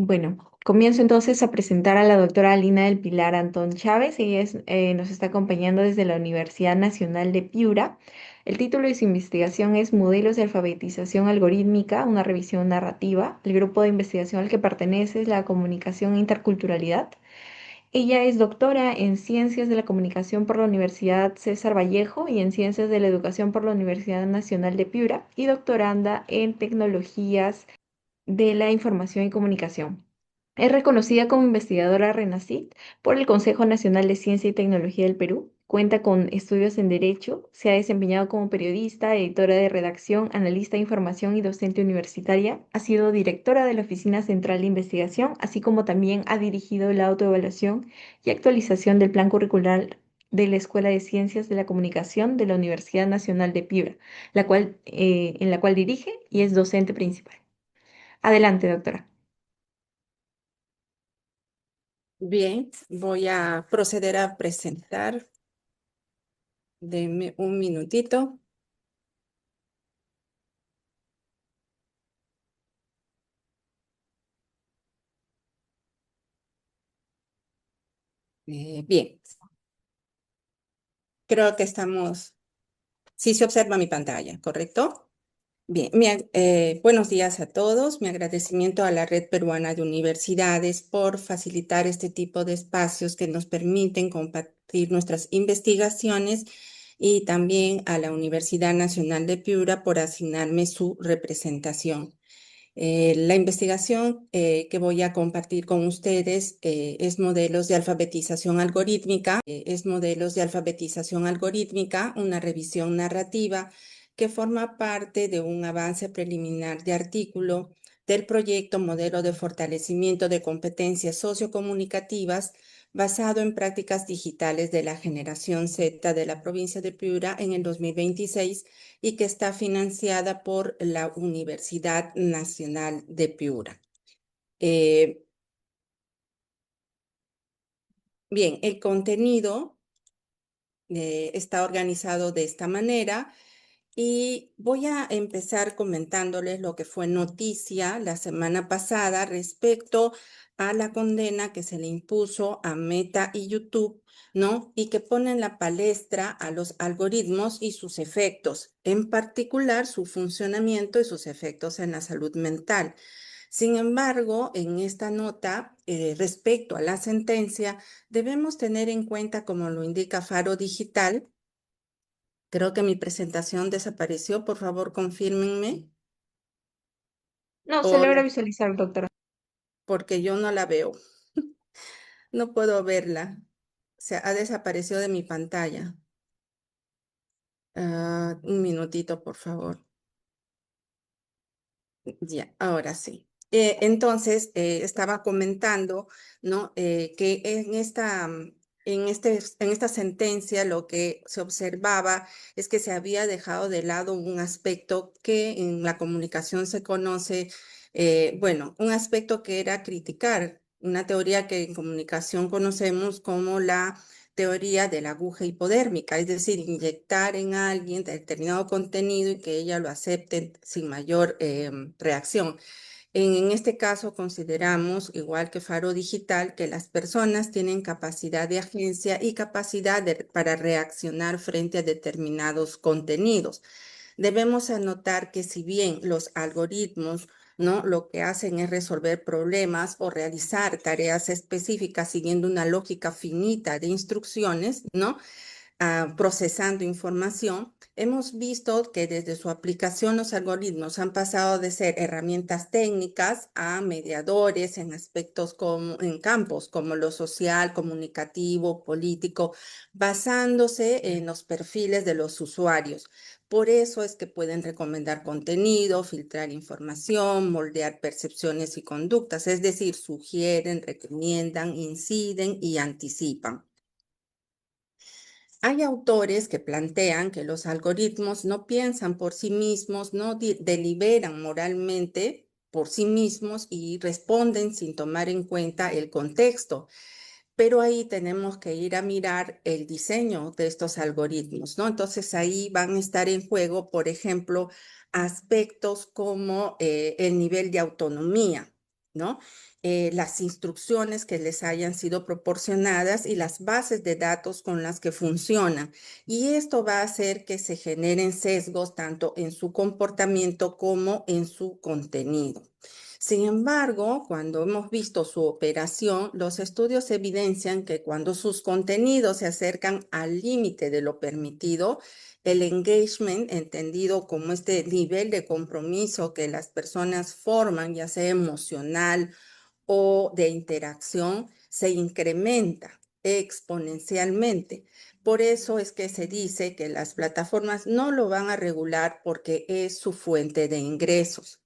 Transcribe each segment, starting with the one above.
Bueno, comienzo entonces a presentar a la doctora Alina del Pilar Antón Chávez. Nos está acompañando desde la Universidad Nacional de Piura. El título de su investigación es Modelos de alfabetización algorítmica, una revisión narrativa. El grupo de investigación al que pertenece es la comunicación e interculturalidad. Ella es doctora en Ciencias de la Comunicación por la Universidad César Vallejo y en Ciencias de la Educación por la Universidad Nacional de Piura y doctoranda en Tecnologías de la Información y Comunicación. Es reconocida como investigadora RENACYT por el Consejo Nacional de Ciencia y Tecnología del Perú. Cuenta con estudios en Derecho, se ha desempeñado como periodista, editora de redacción, analista de información y docente universitaria. Ha sido directora de la Oficina Central de Investigación, así como también ha dirigido la autoevaluación y actualización del plan curricular de la Escuela de Ciencias de la Comunicación de la Universidad Nacional de Piura, en la cual dirige y es docente principal. Adelante, doctora. Bien, voy a proceder a presentar. Denme un minutito. Bien, creo que estamos, sí se observa mi pantalla, ¿correcto? Bien, buenos días a todos. Mi agradecimiento a la Red Peruana de Universidades por facilitar este tipo de espacios que nos permiten compartir nuestras investigaciones y también a la Universidad Nacional de Piura por asignarme su representación. La investigación que voy a compartir con ustedes es modelos de alfabetización algorítmica, una revisión narrativa que forma parte de un avance preliminar de artículo del proyecto Modelo de Fortalecimiento de Competencias Sociocomunicativas basado en prácticas digitales de la generación Z de la provincia de Piura en el 2026 y que está financiada por la Universidad Nacional de Piura. Eh, Bien, el contenido está organizado de esta manera. Y voy a empezar comentándoles lo que fue noticia la semana pasada respecto a la condena que se le impuso a Meta y YouTube, ¿no? Y que pone en la palestra a los algoritmos y sus efectos, en particular su funcionamiento y sus efectos en la salud mental. Sin embargo, en esta nota, respecto a la sentencia, debemos tener en cuenta, como lo indica Faro Digital. Creo que mi presentación desapareció. Por favor, confírmenme. No, se O logra visualizar, doctora. porque yo no la veo. No puedo verla. Ha desaparecido de mi pantalla. Un minutito, por favor. Ya, ahora sí. Entonces, estaba comentando, ¿no? Que en esta sentencia lo que se observaba es que se había dejado de lado un aspecto que en la comunicación se conoce, bueno, un aspecto que era criticar una teoría que en comunicación conocemos como la teoría de la aguja hipodérmica, es decir, inyectar en alguien determinado contenido y que ella lo acepte sin mayor reacción. En este caso consideramos, igual que Faro Digital, que las personas tienen capacidad de agencia y capacidad para reaccionar frente a determinados contenidos. Debemos anotar que si bien los algoritmos, ¿no? Lo que hacen es resolver problemas o realizar tareas específicas siguiendo una lógica finita de instrucciones, ¿no? Procesando información, hemos visto que desde su aplicación los algoritmos han pasado de ser herramientas técnicas a mediadores en aspectos como en campos como lo social, comunicativo, político, basándose en los perfiles de los usuarios. Por eso es que pueden recomendar contenido, filtrar información, moldear percepciones y conductas, es decir, sugieren, recomiendan, inciden y anticipan. Hay autores que plantean que los algoritmos no piensan por sí mismos, no deliberan moralmente por sí mismos y responden sin tomar en cuenta el contexto. Pero ahí tenemos que ir a mirar el diseño de estos algoritmos, ¿no? Entonces ahí van a estar en juego, por ejemplo, aspectos como el nivel de autonomía. ¿no? Las instrucciones que les hayan sido proporcionadas y las bases de datos con las que funcionan. Y esto va a hacer que se generen sesgos tanto en su comportamiento como en su contenido. Sin embargo, cuando hemos visto su operación, los estudios evidencian que cuando sus contenidos se acercan al límite de lo permitido, el engagement, entendido como este nivel de compromiso que las personas forman, ya sea emocional o de interacción, se incrementa exponencialmente. Por eso es que se dice que las plataformas no lo van a regular porque es su fuente de ingresos.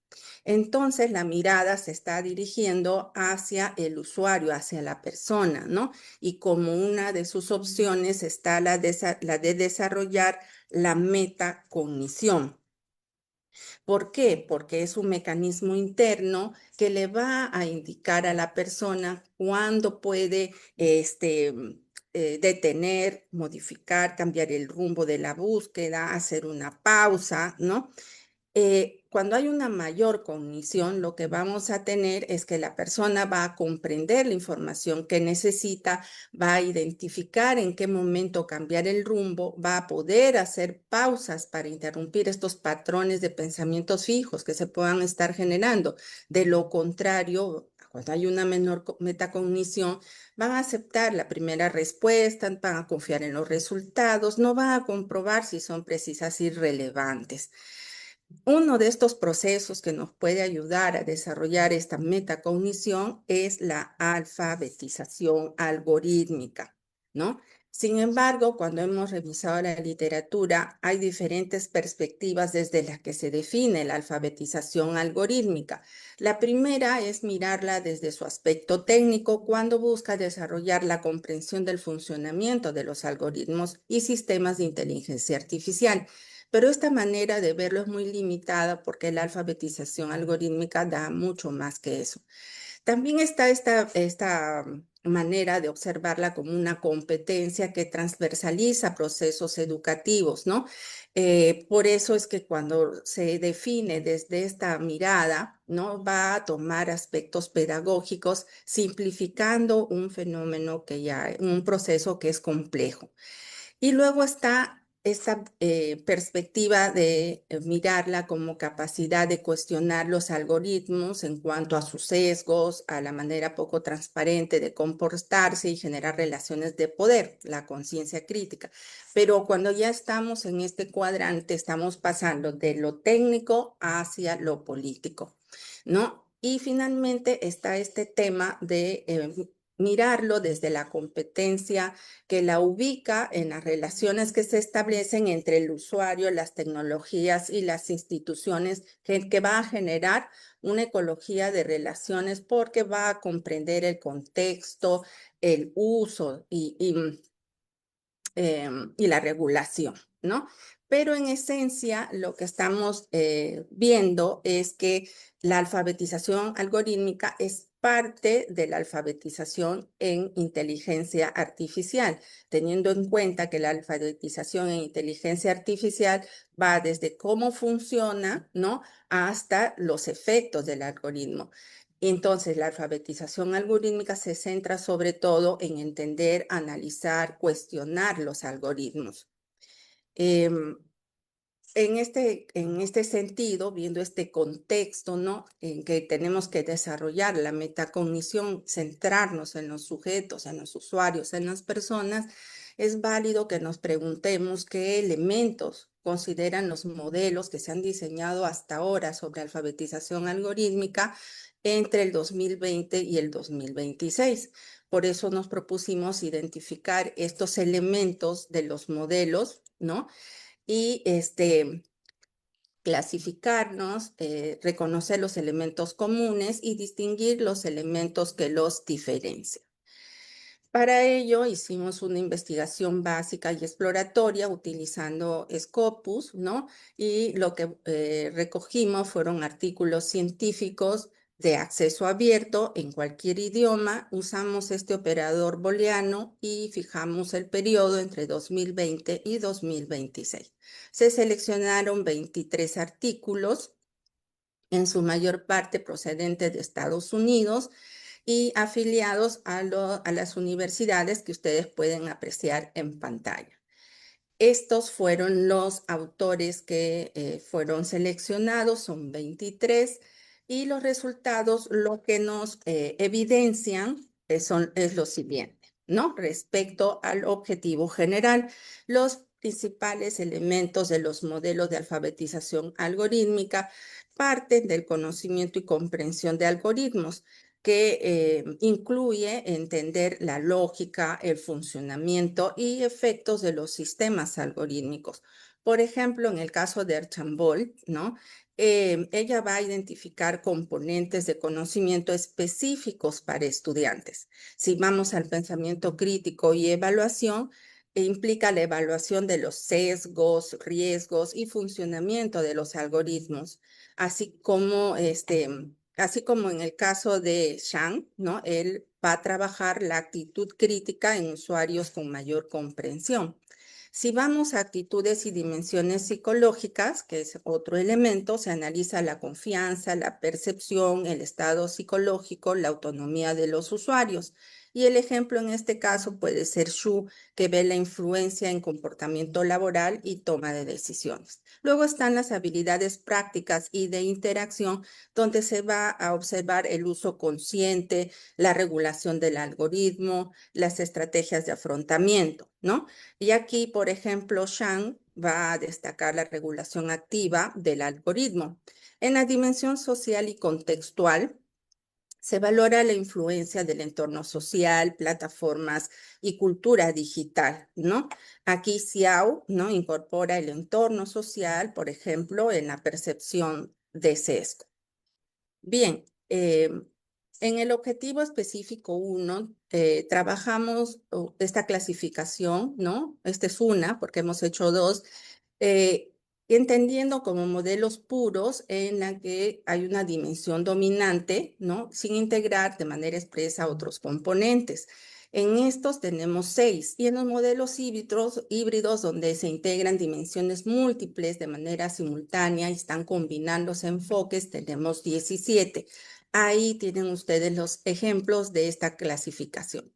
Entonces la mirada se está dirigiendo hacia el usuario, hacia la persona, ¿no? Y como una de sus opciones está la de desarrollar la metacognición. ¿Por qué? Porque es un mecanismo interno que le va a indicar a la persona cuándo puede detener, modificar, cambiar el rumbo de la búsqueda, hacer una pausa, ¿no? Cuando hay una mayor cognición, lo que vamos a tener es que la persona va a comprender la información que necesita, va a identificar en qué momento cambiar el rumbo, va a poder hacer pausas para interrumpir estos patrones de pensamientos fijos que se puedan estar generando. De lo contrario, cuando hay una menor metacognición, van a aceptar la primera respuesta, van a confiar en los resultados, no van a comprobar si son precisas y relevantes. Uno de estos procesos que nos puede ayudar a desarrollar esta metacognición es la alfabetización algorítmica, ¿no? Sin embargo, cuando hemos revisado la literatura, hay diferentes perspectivas desde las que se define la alfabetización algorítmica. La primera es mirarla desde su aspecto técnico cuando busca desarrollar la comprensión del funcionamiento de los algoritmos y sistemas de inteligencia artificial. Pero esta manera de verlo es muy limitada porque la alfabetización algorítmica da mucho más que eso. También está esta manera de observarla como una competencia que transversaliza procesos educativos, ¿no? Por eso es que cuando se define desde esta mirada, ¿no? Va a tomar aspectos pedagógicos, simplificando un fenómeno un proceso que es complejo. Y luego está esta perspectiva de mirarla como capacidad de cuestionar los algoritmos en cuanto a sus sesgos, a la manera poco transparente de comportarse y generar relaciones de poder, la conciencia crítica. Pero cuando ya estamos en este cuadrante, estamos pasando de lo técnico hacia lo político, ¿no? Y finalmente está este tema de mirarlo desde la competencia que la ubica en las relaciones que se establecen entre el usuario, las tecnologías y las instituciones, que va a generar una ecología de relaciones porque va a comprender el contexto, el uso y la regulación, ¿no? Pero en esencia lo que estamos viendo es que la alfabetización algorítmica es parte de la alfabetización en inteligencia artificial, teniendo en cuenta que la alfabetización en inteligencia artificial va desde cómo funciona, ¿no? Hasta los efectos del algoritmo. Entonces, la alfabetización algorítmica se centra sobre todo en entender, analizar, cuestionar los algoritmos. Em, en este sentido, viendo este contexto, ¿no? En que tenemos que desarrollar la metacognición, centrarnos en los sujetos, en los usuarios, en las personas, es válido que nos preguntemos qué elementos consideran los modelos que se han diseñado hasta ahora sobre alfabetización algorítmica entre el 2020 y el 2026. Por eso nos propusimos identificar estos elementos de los modelos, ¿no? Y clasificarnos, reconocer los elementos comunes y distinguir los elementos que los diferencian. Para ello hicimos una investigación básica y exploratoria utilizando Scopus, ¿no? Y lo que recogimos fueron artículos científicos de acceso abierto en cualquier idioma. Usamos este operador booleano y fijamos el periodo entre 2020 y 2026. Se seleccionaron 23 artículos en su mayor parte procedentes de Estados Unidos y afiliados a las universidades que ustedes pueden apreciar en pantalla. Estos fueron los autores que fueron seleccionados, son 23, y los resultados lo que nos evidencian es lo siguiente, ¿no? Respecto al objetivo general, los principales elementos de los modelos de alfabetización algorítmica parten del conocimiento y comprensión de algoritmos que incluye entender la lógica, el funcionamiento y efectos de los sistemas algorítmicos. Por ejemplo, en el caso de Archambault, ¿no? Ella va a identificar componentes de conocimiento específicos para estudiantes. Si vamos al pensamiento crítico y evaluación, implica la evaluación de los sesgos, riesgos y funcionamiento de los algoritmos, así como Así como en el caso de Shang, ¿no? Él va a trabajar la actitud crítica en usuarios con mayor comprensión. Si vamos a actitudes y dimensiones psicológicas, que es otro elemento, se analiza la confianza, la percepción, el estado psicológico, la autonomía de los usuarios. Y el ejemplo en este caso puede ser Shu, que ve la influencia en comportamiento laboral y toma de decisiones. Luego están las habilidades prácticas y de interacción, donde se va a observar el uso consciente, la regulación del algoritmo, las estrategias de afrontamiento, ¿no? Y aquí, por ejemplo, Shang va a destacar la regulación activa del algoritmo. En la dimensión social y contextual, se valora la influencia del entorno social, plataformas y cultura digital, ¿no? Aquí Xiao, ¿no? Incorpora el entorno social, por ejemplo, en la percepción de sesgo. Bien, en el objetivo específico 1, trabajamos esta clasificación, ¿no? Esta es una, porque hemos hecho dos, eh, entendiendo como modelos puros en la que hay una dimensión dominante, ¿no? Sin integrar de manera expresa otros componentes. En estos tenemos 6 y en los modelos híbridos donde se integran dimensiones múltiples de manera simultánea y están combinándose enfoques, tenemos 17. Ahí tienen ustedes los ejemplos de esta clasificación.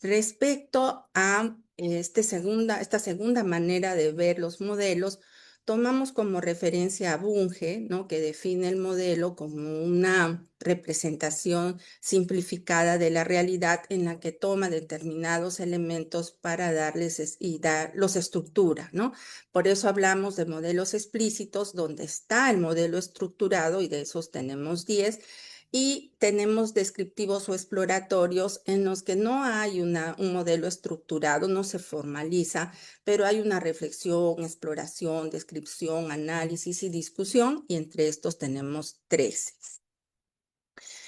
Respecto a esta segunda manera de ver los modelos, tomamos como referencia a Bunge, ¿no? Que define el modelo como una representación simplificada de la realidad en la que toma determinados elementos para los estructura, ¿no? Por eso hablamos de modelos explícitos, donde está el modelo estructurado, y de esos tenemos 10, y tenemos descriptivos o exploratorios en los que no hay un modelo estructurado, no se formaliza, pero hay una reflexión, exploración, descripción, análisis y discusión, y entre estos tenemos 13.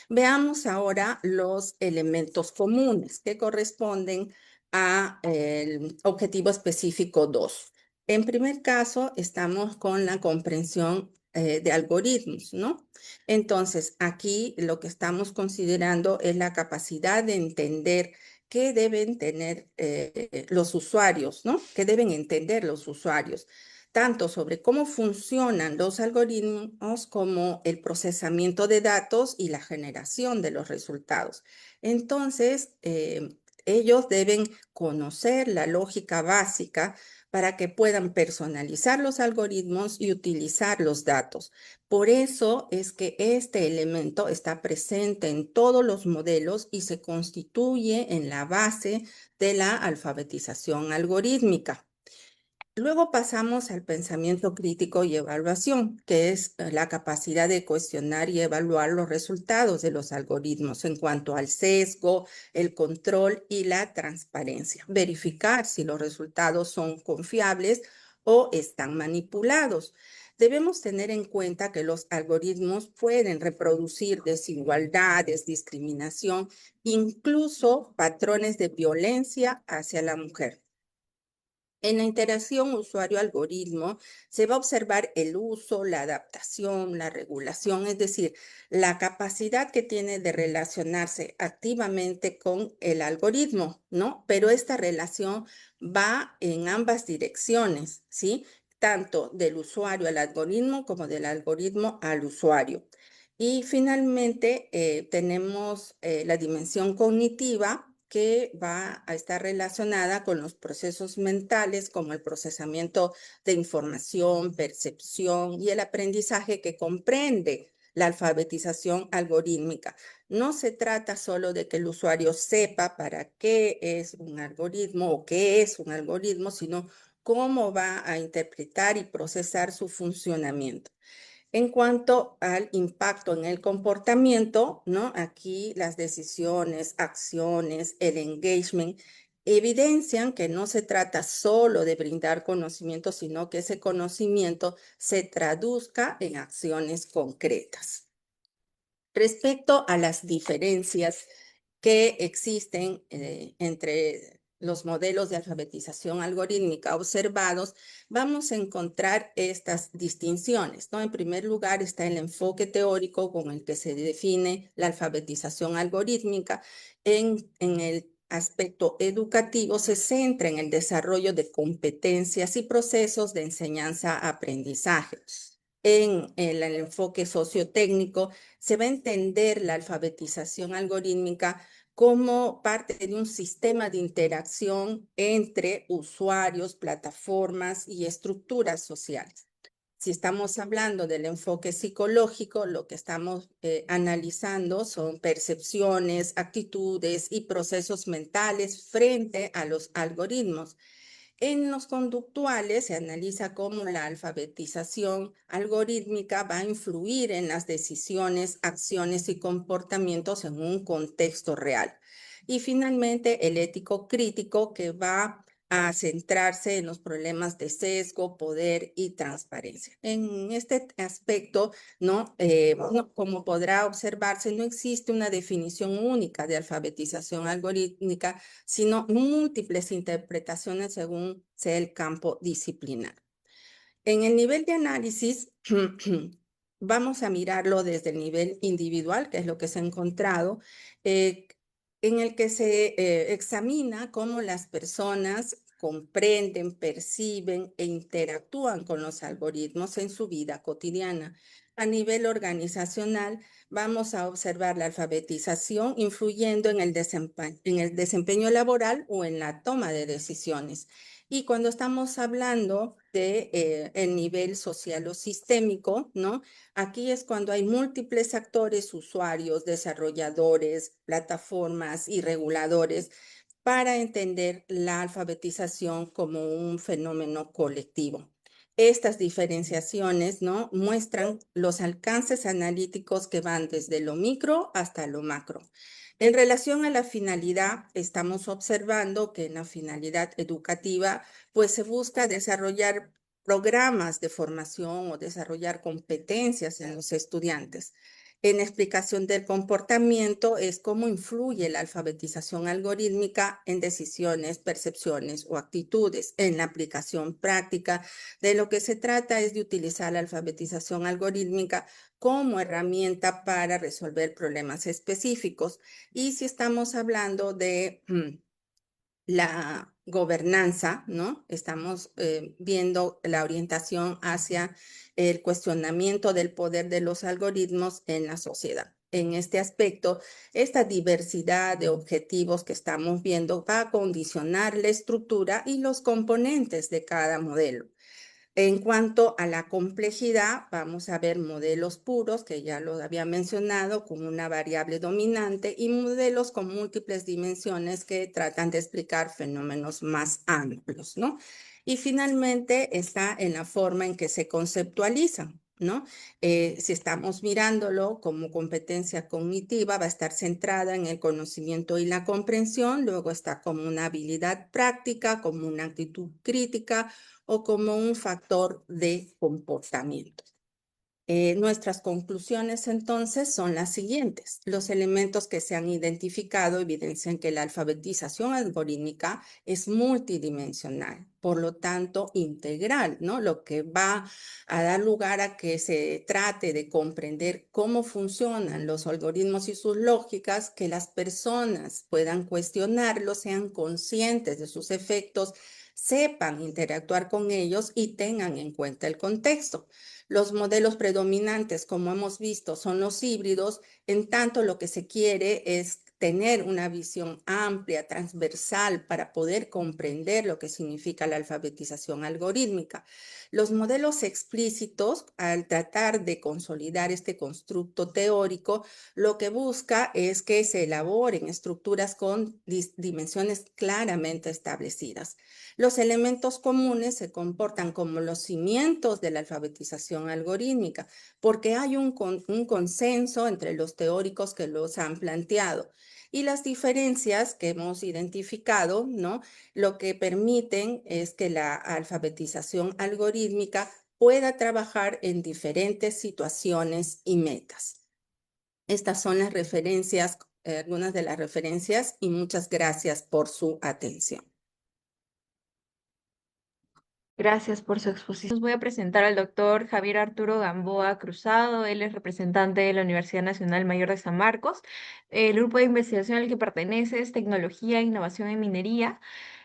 Veamos ahora los elementos comunes que corresponden al objetivo específico 2. En primer caso, estamos con la comprensión de algoritmos, ¿no? Entonces, aquí lo que estamos considerando es la capacidad de entender qué deben tener los usuarios, ¿no? ¿Qué deben entender los usuarios? Tanto sobre cómo funcionan los algoritmos como el procesamiento de datos y la generación de los resultados. Entonces, ellos deben conocer la lógica básica para que puedan personalizar los algoritmos y utilizar los datos. Por eso es que este elemento está presente en todos los modelos y se constituye en la base de la alfabetización algorítmica. Luego pasamos al pensamiento crítico y evaluación, que es la capacidad de cuestionar y evaluar los resultados de los algoritmos en cuanto al sesgo, el control y la transparencia. Verificar si los resultados son confiables o están manipulados. Debemos tener en cuenta que los algoritmos pueden reproducir desigualdades, discriminación, incluso patrones de violencia hacia la mujer. En la interacción usuario-algoritmo se va a observar el uso, la adaptación, la regulación, es decir, la capacidad que tiene de relacionarse activamente con el algoritmo, ¿no? Pero esta relación va en ambas direcciones, ¿sí? tanto del usuario al algoritmo como del algoritmo al usuario. Y finalmente tenemos la dimensión cognitiva que va a estar relacionada con los procesos mentales como el procesamiento de información, percepción y el aprendizaje que comprende la alfabetización algorítmica. No se trata solo de que el usuario sepa para qué es un algoritmo o qué es un algoritmo, sino cómo va a interpretar y procesar su funcionamiento. En cuanto al impacto en el comportamiento, ¿no? Aquí las decisiones, acciones, el engagement evidencian que no se trata solo de brindar conocimiento, sino que ese conocimiento se traduzca en acciones concretas. Respecto a las diferencias que existen entre los modelos de alfabetización algorítmica observados, vamos a encontrar estas distinciones, ¿no? En primer lugar está el enfoque teórico con el que se define la alfabetización algorítmica. En el aspecto educativo se centra en el desarrollo de competencias y procesos de enseñanza-aprendizaje. En el enfoque sociotécnico se va a entender la alfabetización algorítmica como parte de un sistema de interacción entre usuarios, plataformas y estructuras sociales. Si estamos hablando del enfoque psicológico, lo que estamos analizando son percepciones, actitudes y procesos mentales frente a los algoritmos. En los conductuales se analiza cómo la alfabetización algorítmica va a influir en las decisiones, acciones y comportamientos en un contexto real. Y finalmente, el ético crítico que va a centrarse en los problemas de sesgo, poder y transparencia. En este aspecto, ¿no? Como podrá observarse, no existe una definición única de alfabetización algorítmica, sino múltiples interpretaciones según sea el campo disciplinar. En el nivel de análisis, vamos a mirarlo desde el nivel individual, que es lo que se ha encontrado, eh, en el que se examina cómo las personas comprenden, perciben e interactúan con los algoritmos en su vida cotidiana. A nivel organizacional, vamos a observar la alfabetización influyendo en el desempeño laboral o en la toma de decisiones. Y cuando estamos hablando de el nivel social o sistémico, ¿no? Aquí es cuando hay múltiples actores, usuarios, desarrolladores, plataformas y reguladores para entender la alfabetización como un fenómeno colectivo. Estas diferenciaciones, ¿no? Muestran los alcances analíticos que van desde lo micro hasta lo macro. En relación a la finalidad, estamos observando que en la finalidad educativa, pues se busca desarrollar programas de formación o desarrollar competencias en los estudiantes. En explicación del comportamiento es cómo influye la alfabetización algorítmica en decisiones, percepciones o actitudes. En la aplicación práctica, de lo que se trata es de utilizar la alfabetización algorítmica como herramienta para resolver problemas específicos. Y si estamos hablando de la gobernanza, ¿no? Estamos viendo la orientación hacia el cuestionamiento del poder de los algoritmos en la sociedad. En este aspecto, esta diversidad de objetivos que estamos viendo va a condicionar la estructura y los componentes de cada modelo. En cuanto a la complejidad, vamos a ver modelos puros, que ya lo había mencionado, con una variable dominante, y modelos con múltiples dimensiones que tratan de explicar fenómenos más amplios, ¿no? Y finalmente está en la forma en que se conceptualizan, ¿no? Si estamos mirándolo como competencia cognitiva, va a estar centrada en el conocimiento y la comprensión, luego está como una habilidad práctica, como una actitud crítica, o como un factor de comportamiento. Nuestras conclusiones entonces son las siguientes. Los elementos que se han identificado evidencian que la alfabetización algorítmica es multidimensional, por lo tanto integral, ¿no? Lo que va a dar lugar a que se trate de comprender cómo funcionan los algoritmos y sus lógicas, que las personas puedan cuestionarlos, sean conscientes de sus efectos, sepan interactuar con ellos y tengan en cuenta el contexto. Los modelos predominantes, como hemos visto, son los híbridos, en tanto lo que se quiere es tener una visión amplia, transversal, para poder comprender lo que significa la alfabetización algorítmica. Los modelos explícitos, al tratar de consolidar este constructo teórico, lo que busca es que se elaboren estructuras con dimensiones claramente establecidas. Los elementos comunes se comportan como los cimientos de la alfabetización algorítmica, porque hay un consenso entre los teóricos que los han planteado. Y las diferencias que hemos identificado, ¿no? Lo que permiten es que la alfabetización algorítmica pueda trabajar en diferentes situaciones y metas. Estas son las referencias, algunas de las referencias, y muchas gracias por su atención. Gracias por su exposición. Voy a presentar al doctor Javier Arturo Gamboa Cruzado. Él es representante de la Universidad Nacional Mayor de San Marcos. El grupo de investigación al que pertenece es Tecnología e Innovación en Minería.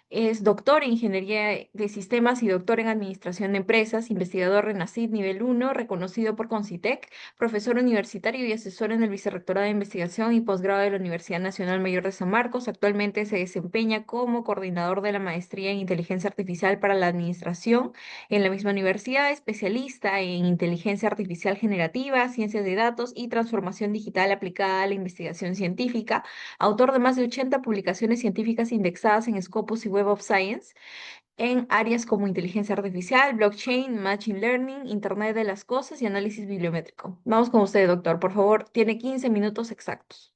Es doctor en Ingeniería de Sistemas y doctor en Administración de Empresas, investigador RENACID nivel 1, reconocido por CONCITEC, profesor universitario y asesor en el Vicerrectorado de Investigación y Posgrado de la Universidad Nacional Mayor de San Marcos. Actualmente se desempeña como coordinador de la Maestría en Inteligencia Artificial para la Administración en la misma universidad, especialista en Inteligencia Artificial Generativa, Ciencias de Datos y Transformación Digital aplicada a la investigación científica, autor de más de 80 publicaciones científicas indexadas en Scopus y Web of Science en áreas como inteligencia artificial, blockchain, machine learning, Internet de las cosas y análisis bibliométrico. Vamos con usted, doctor. Por favor, tiene 15 minutos exactos.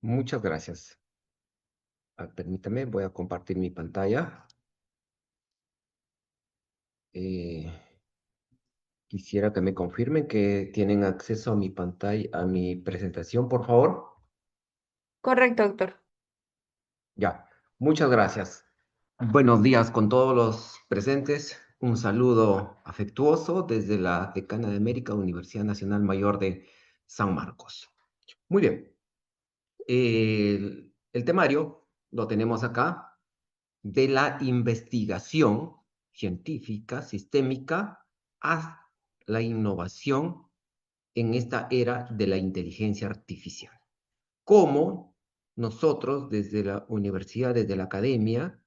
Muchas gracias. Permítame, voy a compartir mi pantalla. Eh, Quisiera que me confirmen que tienen acceso a mi pantalla, a mi presentación, por favor. Correcto, doctor. Ya, muchas gracias. Buenos días con todos los presentes. Un saludo afectuoso desde la Decana de América, Universidad Nacional Mayor de San Marcos. Muy bien. El temario lo tenemos acá, de la investigación científica, sistémica, a la innovación en esta era de la inteligencia artificial. Cómo nosotros desde la universidad, desde la academia,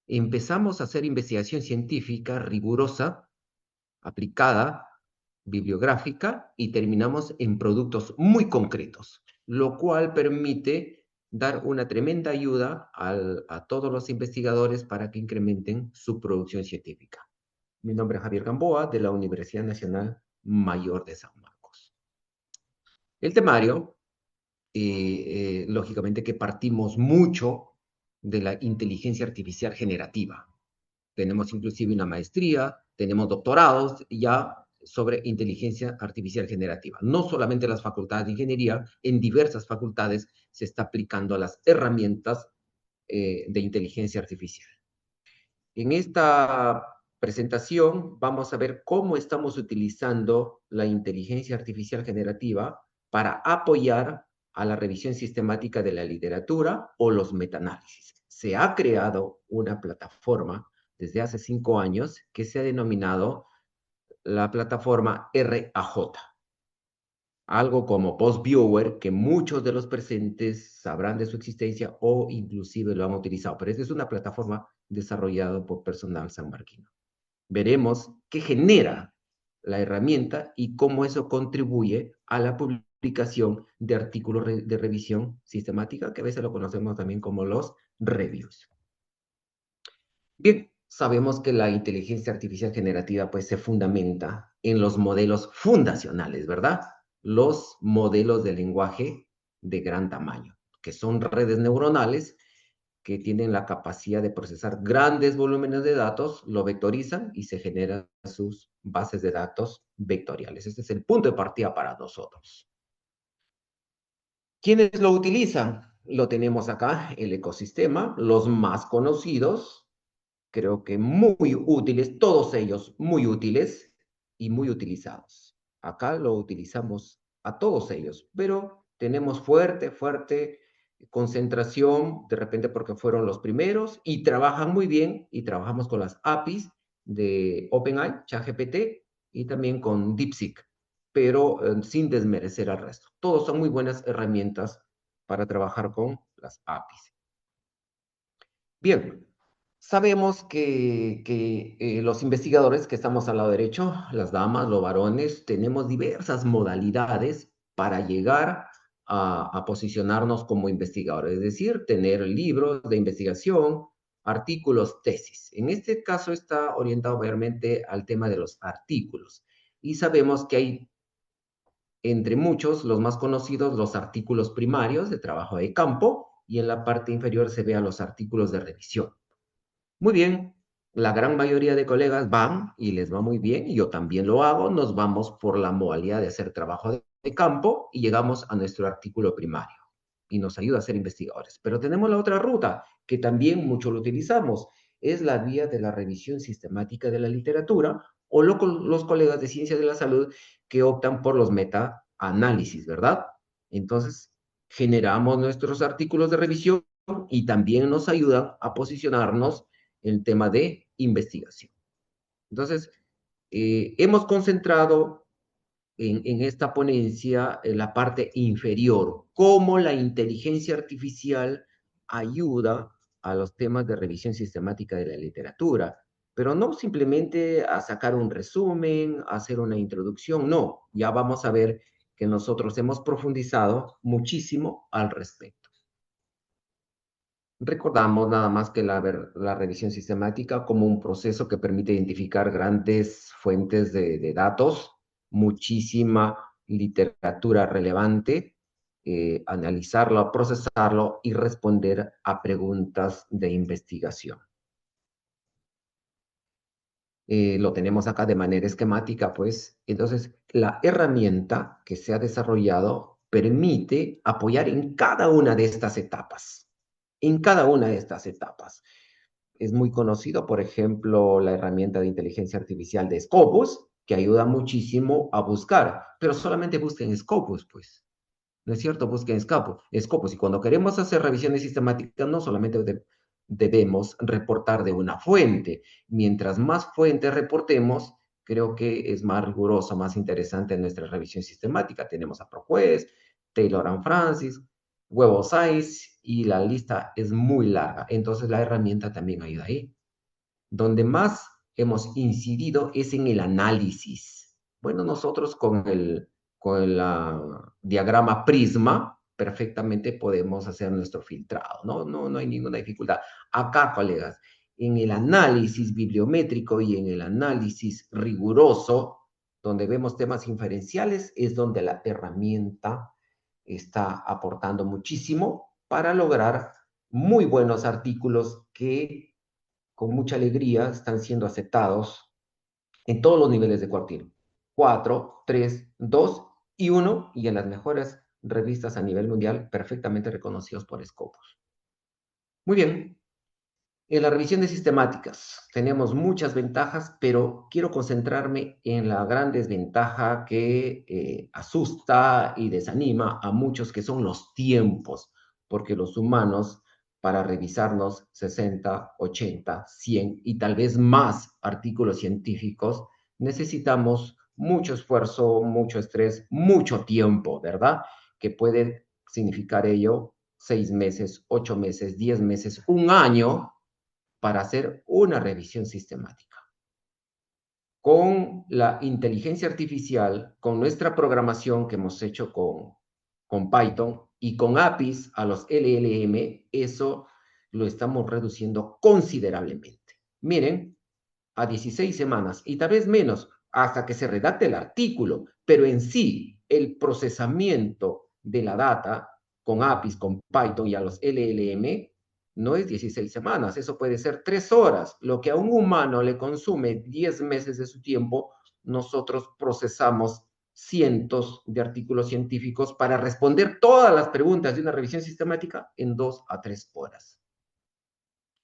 empezamos a hacer investigación científica rigurosa, aplicada, bibliográfica, y terminamos en productos muy concretos, lo cual permite dar una tremenda ayuda a todos los investigadores para que incrementen su producción científica. Mi nombre es Javier Gamboa, de la Universidad Nacional Mayor de San Marcos. El temario, lógicamente que partimos mucho de la inteligencia artificial generativa. Tenemos inclusive una maestría, tenemos doctorados ya sobre inteligencia artificial generativa. No solamente en las facultades de ingeniería, en diversas facultades se está aplicando las herramientas de inteligencia artificial. En esta presentación vamos a ver cómo estamos utilizando la inteligencia artificial generativa para apoyar a la revisión sistemática de la literatura o los metaanálisis. Se ha creado una plataforma desde hace 5 años que se ha denominado la plataforma RAJ, algo como PostViewer, que muchos de los presentes sabrán de su existencia o inclusive lo han utilizado, pero esta es una plataforma desarrollada por personal sanmarquino. Veremos qué genera la herramienta y cómo eso contribuye a la publicación de artículos de revisión sistemática, que a veces lo conocemos también como los reviews. Bien, sabemos que la inteligencia artificial generativa pues se fundamenta en los modelos fundacionales, ¿verdad? Los modelos de lenguaje de gran tamaño, que son redes neuronales que tienen la capacidad de procesar grandes volúmenes de datos, lo vectorizan y se generan sus bases de datos vectoriales. Este es el punto de partida para nosotros. ¿Quiénes lo utilizan? Lo tenemos acá, el ecosistema, los más conocidos, creo que muy útiles, todos ellos muy útiles y muy utilizados. Acá lo utilizamos a todos ellos, pero tenemos fuerte concentración, de repente porque fueron los primeros y trabajan muy bien, y trabajamos con las APIs de OpenAI, ChatGPT y también con DeepSeek, pero sin desmerecer al resto. Todos son muy buenas herramientas para trabajar con las APIs. Bien, sabemos que los investigadores que estamos al lado derecho, las damas, los varones, tenemos diversas modalidades para llegar a posicionarnos como investigadores, es decir, tener libros de investigación, artículos, tesis. En este caso está orientado mayormente al tema de los artículos. Y sabemos que hay, entre muchos, los más conocidos, los artículos primarios de trabajo de campo, y en la parte inferior se vean los artículos de revisión. Muy bien, la gran mayoría de colegas van y les va muy bien, y yo también lo hago, nos vamos por la modalidad de hacer trabajo de campo y llegamos a nuestro artículo primario y nos ayuda a ser investigadores. Pero tenemos la otra ruta, que también mucho lo utilizamos, es la vía de la revisión sistemática de la literatura, o los colegas de ciencias de la salud que optan por los meta-análisis, ¿verdad? Entonces, generamos nuestros artículos de revisión y también nos ayudan a posicionarnos el tema de investigación. Entonces, hemos concentrado en esta ponencia en la parte inferior, cómo la inteligencia artificial ayuda a los temas de revisión sistemática de la literatura, pero no simplemente a sacar un resumen, a hacer una introducción, no, ya vamos a ver que nosotros hemos profundizado muchísimo al respecto. Recordamos nada más que la revisión sistemática como un proceso que permite identificar grandes fuentes de datos, muchísima literatura relevante, analizarlo, procesarlo y responder a preguntas de investigación. Lo tenemos acá de manera esquemática, pues. Entonces, la herramienta que se ha desarrollado permite apoyar en cada una de estas etapas. En cada una de estas etapas. Es muy conocido, por ejemplo, la herramienta de inteligencia artificial de Scopus, que ayuda muchísimo a buscar, pero solamente busquen Scopus, pues. ¿No es cierto? Busquen Scopus. Y cuando queremos hacer revisiones sistemáticas, no solamente debemos reportar de una fuente. Mientras más fuentes reportemos, creo que es más riguroso, más interesante en nuestra revisión sistemática. Tenemos a ProQuest, Taylor and Francis, Web of Science, y la lista es muy larga. Entonces la herramienta también ayuda ahí. Donde más hemos incidido es en el análisis. Bueno, nosotros con el diagrama Prisma perfectamente podemos hacer nuestro filtrado, ¿no? No hay ninguna dificultad. Acá, colegas, en el análisis bibliométrico y en el análisis riguroso, donde vemos temas inferenciales, es donde la herramienta está aportando muchísimo para lograr muy buenos artículos que con mucha alegría están siendo aceptados en todos los niveles de cuartil. 4, 3, 2 y 1, y en las mejores revistas a nivel mundial, perfectamente reconocidos por Scopus. Muy bien. En la revisión de sistemáticas tenemos muchas ventajas, pero quiero concentrarme en la gran desventaja que asusta y desanima a muchos, que son los tiempos, porque los humanos, para revisarnos 60, 80, 100 y tal vez más artículos científicos, necesitamos mucho esfuerzo, mucho estrés, mucho tiempo, ¿verdad? Que puede significar ello 6 meses, 8 meses, 10 meses, un año para hacer una revisión sistemática. Con la inteligencia artificial, con nuestra programación que hemos hecho con Python y con APIs a los LLM, eso lo estamos reduciendo considerablemente. Miren, a 16 semanas y tal vez menos hasta que se redacte el artículo, pero en sí el procesamiento de la data con APIs, con Python y a los LLM no es 16 semanas, eso puede ser 3 horas. Lo que a un humano le consume 10 meses de su tiempo, nosotros procesamos cientos de artículos científicos para responder todas las preguntas de una revisión sistemática en 2 a 3 horas.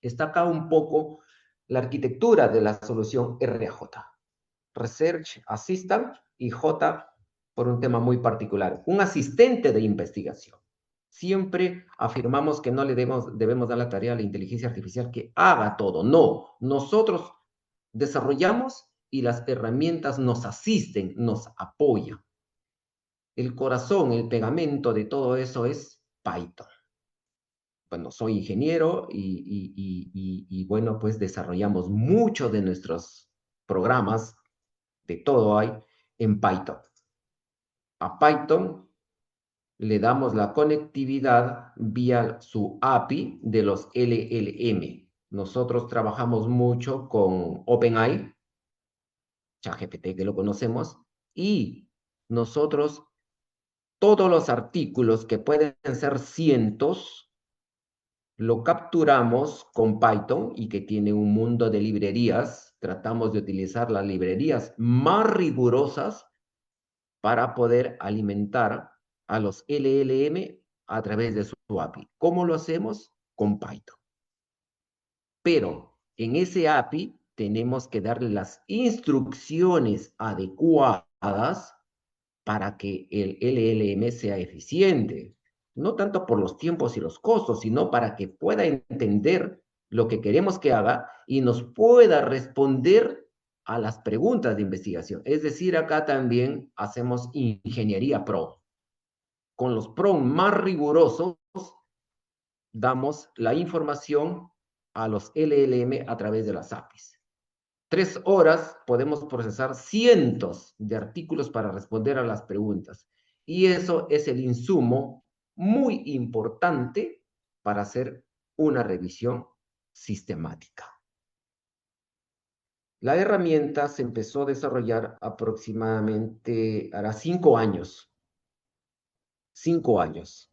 Está acá un poco la arquitectura de la solución RAJ, Research Assistant, y J por un tema muy particular, un asistente de investigación. Siempre afirmamos que no le debemos dar la tarea a la inteligencia artificial que haga todo. No, nosotros desarrollamos y las herramientas nos asisten, nos apoyan. El corazón, el pegamento de todo eso es Python. Bueno, soy ingeniero y bueno, pues desarrollamos muchos de nuestros programas, de todo hay, en Python. A Python le damos la conectividad vía su API de los LLM. Nosotros trabajamos mucho con OpenAI, ChatGPT que lo conocemos, y nosotros todos los artículos que pueden ser cientos, lo capturamos con Python y que tiene un mundo de librerías. Tratamos de utilizar las librerías más rigurosas para poder alimentar a los LLM a través de su API. ¿Cómo lo hacemos? Con Python. Pero en ese API tenemos que darle las instrucciones adecuadas para que el LLM sea eficiente. No tanto por los tiempos y los costos, sino para que pueda entender lo que queremos que haga y nos pueda responder a las preguntas de investigación. Es decir, acá también hacemos ingeniería pro. Con los PROMPT más rigurosos, damos la información a los LLM a través de las APIs. 3 horas podemos procesar cientos de artículos para responder a las preguntas. Y eso es el insumo muy importante para hacer una revisión sistemática. La herramienta se empezó a desarrollar aproximadamente hará 5 años. 5 años.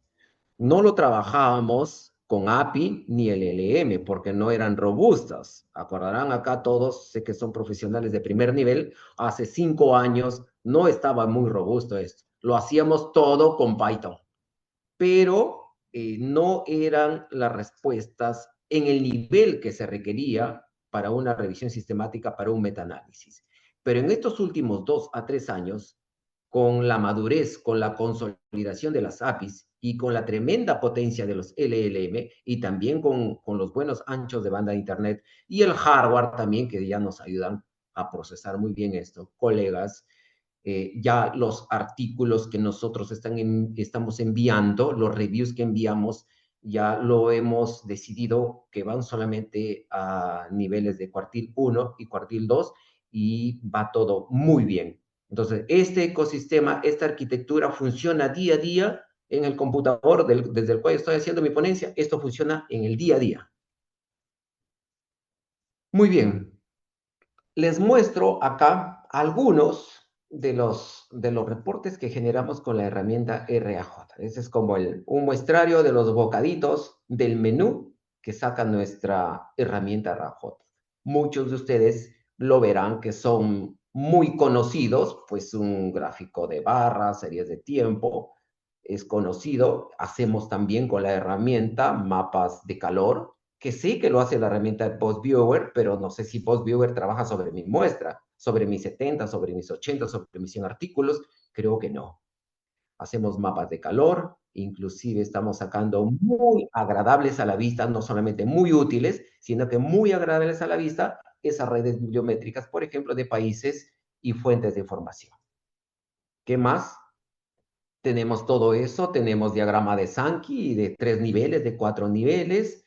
No lo trabajábamos con API ni LLM porque no eran robustas. Acordarán acá todos, sé que son profesionales de primer nivel, hace 5 años no estaba muy robusto esto. Lo hacíamos todo con Python, pero no eran las respuestas en el nivel que se requería para una revisión sistemática, para un metaanálisis. Pero en estos últimos 2 a 3 años, con la madurez, con la consolidación de las APIs y con la tremenda potencia de los LLM y también con los buenos anchos de banda de Internet y el hardware también que ya nos ayudan a procesar muy bien esto, colegas, ya los artículos que nosotros estamos enviando, los reviews que enviamos, ya lo hemos decidido que van solamente a niveles de cuartil 1 y cuartil 2 y va todo muy bien. Entonces, este ecosistema, esta arquitectura funciona día a día en el computador desde el cual estoy haciendo mi ponencia. Esto funciona en el día a día. Muy bien. Les muestro acá algunos de los reportes que generamos con la herramienta RAJ. Ese es como un muestrario de los bocaditos del menú que saca nuestra herramienta RAJ. Muchos de ustedes lo verán que son muy conocidos, pues un gráfico de barras, series de tiempo, es conocido. Hacemos también con la herramienta mapas de calor, que sí que lo hace la herramienta de PostViewer, pero no sé si PostViewer trabaja sobre mi muestra, sobre mis 70, sobre mis 80, sobre mis 100 artículos. Creo que no. Hacemos mapas de calor, inclusive estamos sacando muy agradables a la vista, no solamente muy útiles, sino que muy agradables a la vista, esas redes bibliométricas, por ejemplo, de países y fuentes de información. ¿Qué más? Tenemos todo eso, tenemos diagrama de Sankey de 3 niveles, de 4 niveles,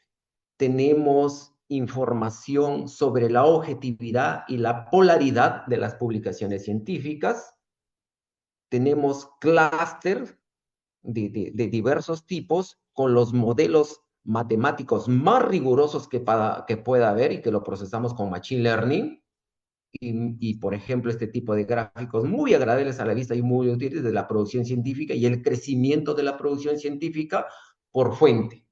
tenemos información sobre la objetividad y la polaridad de las publicaciones científicas, tenemos clústeres de diversos tipos con los modelos matemáticos más rigurosos que pueda haber y que lo procesamos con Machine Learning. Por ejemplo, este tipo de gráficos muy agradables a la vista y muy útiles de la producción científica y el crecimiento de la producción científica por fuente.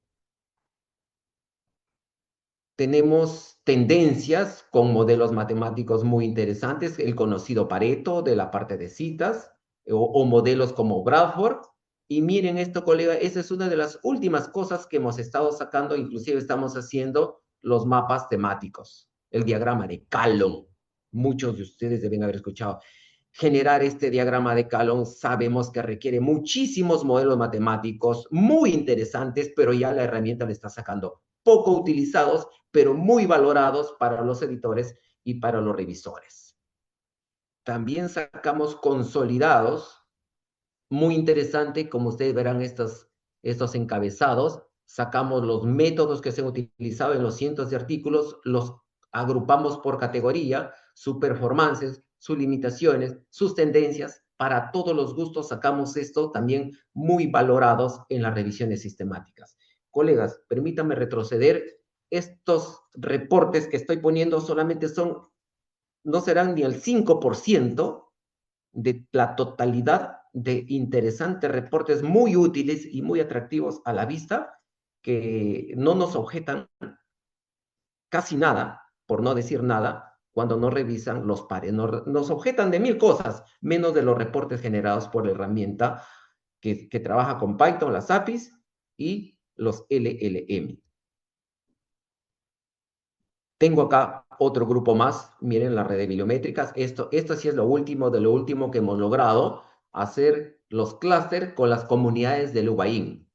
Tenemos tendencias con modelos matemáticos muy interesantes, el conocido Pareto de la parte de citas, o modelos como Bradford. Y miren esto, colega, esa es una de las últimas cosas que hemos estado sacando, inclusive estamos haciendo los mapas temáticos, el diagrama de Callon. Muchos de ustedes deben haber escuchado. generar este diagrama de Calón sabemos que requiere muchísimos modelos matemáticos muy interesantes, pero ya la herramienta le está sacando poco utilizados, pero muy valorados para los editores y para los revisores. También sacamos consolidados, muy interesante, como ustedes verán estos encabezados, sacamos los métodos que se han utilizado en los cientos de artículos, los agrupamos por categoría, sus performances, sus limitaciones, sus tendencias, para todos los gustos sacamos esto también muy valorados en las revisiones sistemáticas. Colegas, permítanme retroceder, estos reportes que estoy poniendo solamente no serán ni el 5% de la totalidad de interesantes reportes muy útiles y muy atractivos a la vista, que no nos objetan casi nada, por no decir nada, cuando no revisan los pares. Nos objetan de mil cosas, menos de los reportes generados por la herramienta que trabaja con Python, las APIs y los LLM. Tengo acá otro grupo más, miren la red de bibliométricas. Esto sí es lo último de lo último que hemos logrado, hacer los clústeres con las comunidades del UBAIN.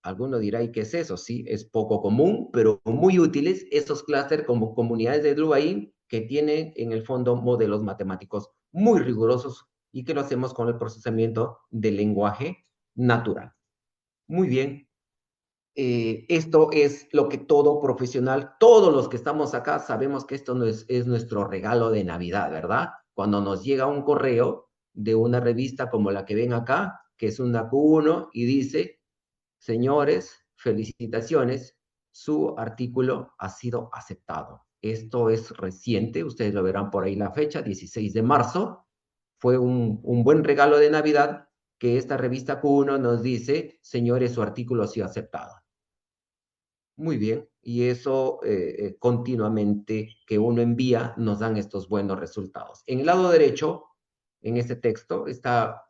Alguno dirá, ¿y qué es eso? Sí, es poco común, pero muy útiles esos clústeres como comunidades de UBAIN que tienen en el fondo modelos matemáticos muy rigurosos y que lo hacemos con el procesamiento del lenguaje natural. Muy bien, esto es lo que todo profesional, todos los que estamos acá, sabemos que esto no es nuestro regalo de Navidad, ¿verdad? Cuando nos llega un correo de una revista como la que ven acá, que es una Q1 y dice, señores, felicitaciones, su artículo ha sido aceptado. Esto es reciente, ustedes lo verán por ahí la fecha, 16 de marzo. Fue un buen regalo de Navidad que esta revista Q1 nos dice, señores, su artículo ha sido aceptado. Muy bien, y eso continuamente que uno envía nos dan estos buenos resultados. En el lado derecho, en este texto, está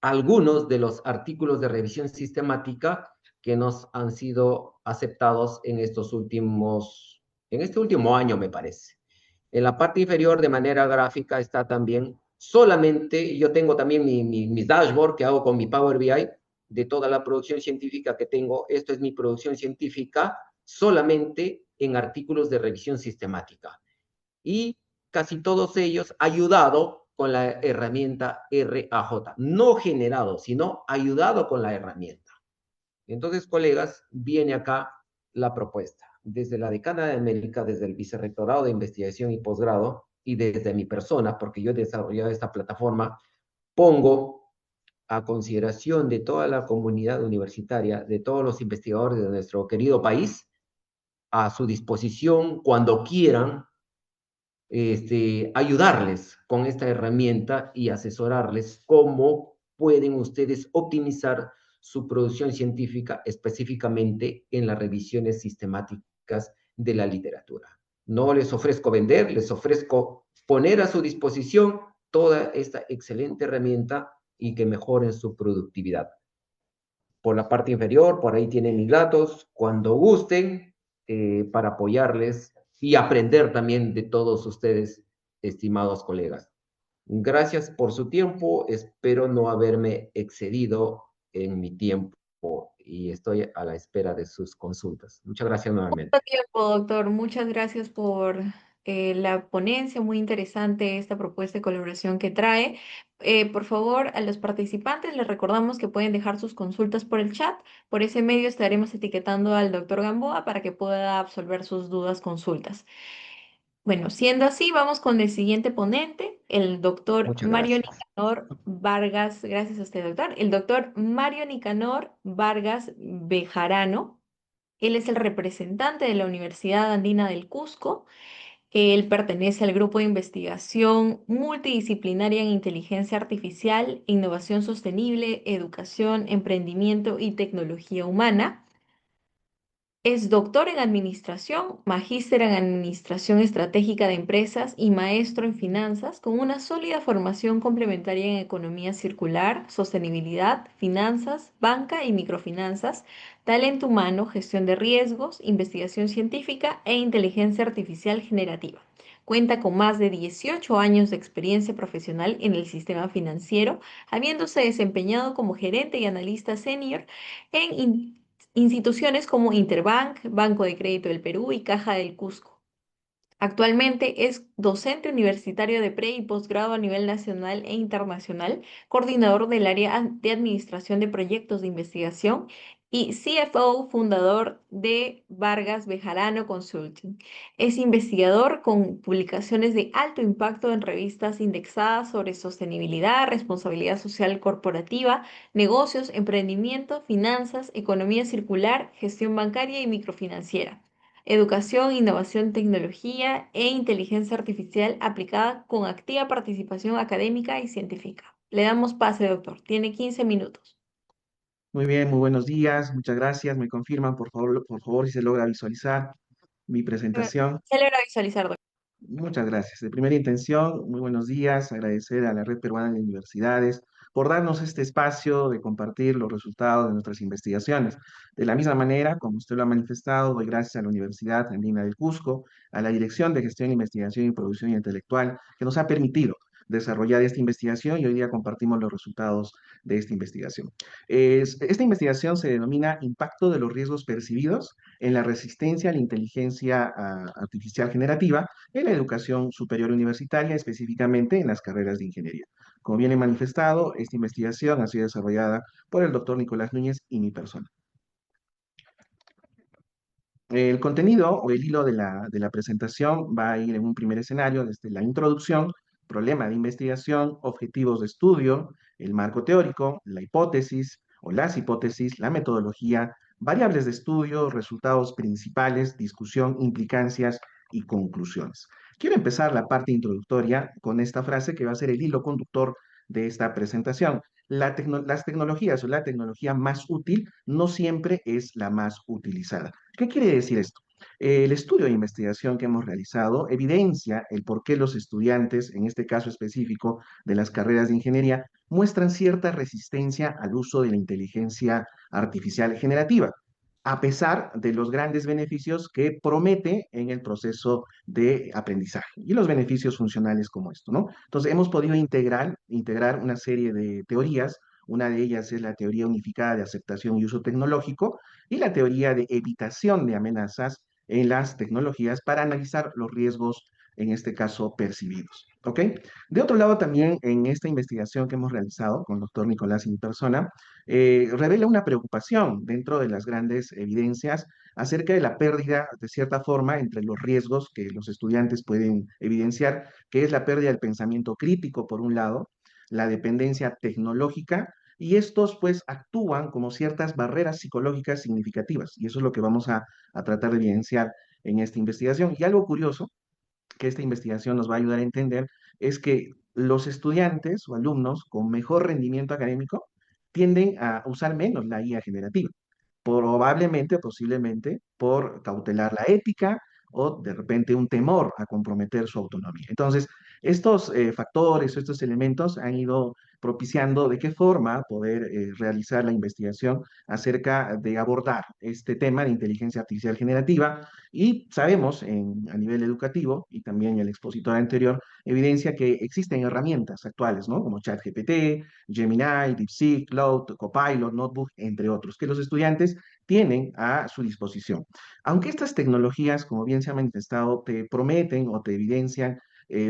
algunos de los artículos de revisión sistemática que nos han sido aceptados en este último año, me parece. En la parte inferior, de manera gráfica, está también solamente, yo tengo también mi dashboard que hago con mi Power BI de toda la producción científica que tengo. Esto es mi producción científica solamente en artículos de revisión sistemática. Y casi todos ellos ayudado con la herramienta RAJ. No generado, sino ayudado con la herramienta. Entonces, colegas, viene acá la propuesta. Desde la Decana de América, desde el Vicerrectorado de Investigación y Posgrado, y desde mi persona, porque yo he desarrollado esta plataforma, pongo a consideración de toda la comunidad universitaria, de todos los investigadores de nuestro querido país, a su disposición cuando quieran ayudarles con esta herramienta y asesorarles cómo pueden ustedes optimizar su producción científica específicamente en las revisiones sistemáticas de la literatura. No les ofrezco vender, les ofrezco poner a su disposición toda esta excelente herramienta y que mejoren su productividad. Por la parte inferior, por ahí tienen mis datos, cuando gusten, para apoyarles y aprender también de todos ustedes, estimados colegas. Gracias por su tiempo, espero no haberme excedido en mi tiempo y estoy a la espera de sus consultas. Muchas gracias nuevamente. Mucho tiempo, doctor. Muchas gracias por la ponencia, muy interesante esta propuesta de colaboración que trae. Por favor, a los participantes les recordamos que pueden dejar sus consultas por el chat. Por ese medio estaremos etiquetando al doctor Gamboa para que pueda absolver sus dudas, consultas. Bueno, siendo así, vamos con el siguiente ponente, el doctor Muchas Mario gracias. Nicanor Vargas. Gracias a usted, doctor. El doctor Mario Nicanor Vargas Bejarano. Él es el representante de la Universidad Andina del Cusco. Él pertenece al grupo de investigación multidisciplinaria en inteligencia artificial, innovación sostenible, educación, emprendimiento y tecnología humana. Es doctor en administración, magíster en administración estratégica de empresas y maestro en finanzas, con una sólida formación complementaria en economía circular, sostenibilidad, finanzas, banca y microfinanzas, talento humano, gestión de riesgos, investigación científica e inteligencia artificial generativa. Cuenta con más de 18 años de experiencia profesional en el sistema financiero, habiéndose desempeñado como gerente y analista senior en instituciones como Interbank, Banco de Crédito del Perú y Caja del Cusco. Actualmente es docente universitario de pre y posgrado a nivel nacional e internacional, coordinador del área de administración de proyectos de investigación y CFO fundador de Vargas Bejarano Consulting. Es investigador con publicaciones de alto impacto en revistas indexadas sobre sostenibilidad, responsabilidad social corporativa, negocios, emprendimiento, finanzas, economía circular, gestión bancaria y microfinanciera. Educación, innovación, tecnología e inteligencia artificial aplicada con activa participación académica y científica. Le damos pase, doctor. Tiene 15 minutos. Muy bien, muy buenos días, muchas gracias. Me confirman, por favor, si se logra visualizar mi presentación. Se logra visualizar, doctor. Muchas gracias. De primera intención, muy buenos días. Agradecer a la Red Peruana de Universidades por darnos este espacio de compartir los resultados de nuestras investigaciones. De la misma manera, como usted lo ha manifestado, doy gracias a la Universidad Andina del Cusco, a la Dirección de Gestión, Investigación y Producción Intelectual, que nos ha permitido desarrollar esta investigación y hoy día compartimos los resultados de esta investigación. Esta investigación se denomina Impacto de los riesgos percibidos en la resistencia a la inteligencia artificial generativa en la educación superior universitaria, específicamente en las carreras de ingeniería. Como bien he manifestado, esta investigación ha sido desarrollada por el doctor Nicolás Núñez y mi persona. El contenido o el hilo de la presentación va a ir en un primer escenario desde la introducción, problema de investigación, objetivos de estudio, el marco teórico, la hipótesis o las hipótesis, la metodología, variables de estudio, resultados principales, discusión, implicancias y conclusiones. Quiero empezar la parte introductoria con esta frase que va a ser el hilo conductor de esta presentación. Las tecnologías o la tecnología más útil no siempre es la más utilizada. ¿Qué quiere decir esto? El estudio de investigación que hemos realizado evidencia el por qué los estudiantes, en este caso específico de las carreras de ingeniería, muestran cierta resistencia al uso de la inteligencia artificial generativa, a pesar de los grandes beneficios que promete en el proceso de aprendizaje y los beneficios funcionales como esto, ¿no? Entonces, hemos podido integrar una serie de teorías. Una de ellas es la teoría unificada de aceptación y uso tecnológico y la teoría de evitación de amenazas en las tecnologías para analizar los riesgos, en este caso, percibidos. ¿Ok? De otro lado, también en esta investigación que hemos realizado con el doctor Nicolás y mi persona, revela una preocupación dentro de las grandes evidencias acerca de la pérdida, de cierta forma, entre los riesgos que los estudiantes pueden evidenciar, que es la pérdida del pensamiento crítico, por un lado, la dependencia tecnológica, y estos pues actúan como ciertas barreras psicológicas significativas, y eso es lo que vamos a tratar de evidenciar en esta investigación. Y algo curioso que esta investigación nos va a ayudar a entender es que los estudiantes o alumnos con mejor rendimiento académico tienden a usar menos la IA generativa, probablemente, posiblemente, por cautelar la ética o de repente un temor a comprometer su autonomía. Entonces, estos factores, estos elementos han ido propiciando de qué forma poder realizar la investigación acerca de abordar este tema de inteligencia artificial generativa y sabemos a nivel educativo y también el expositor anterior evidencia que existen herramientas actuales, ¿no? Como ChatGPT, Gemini, DeepSeek, Cloud, Copilot, Notebook, entre otros, que los estudiantes tienen a su disposición. Aunque estas tecnologías, como bien se ha manifestado, te prometen o te evidencian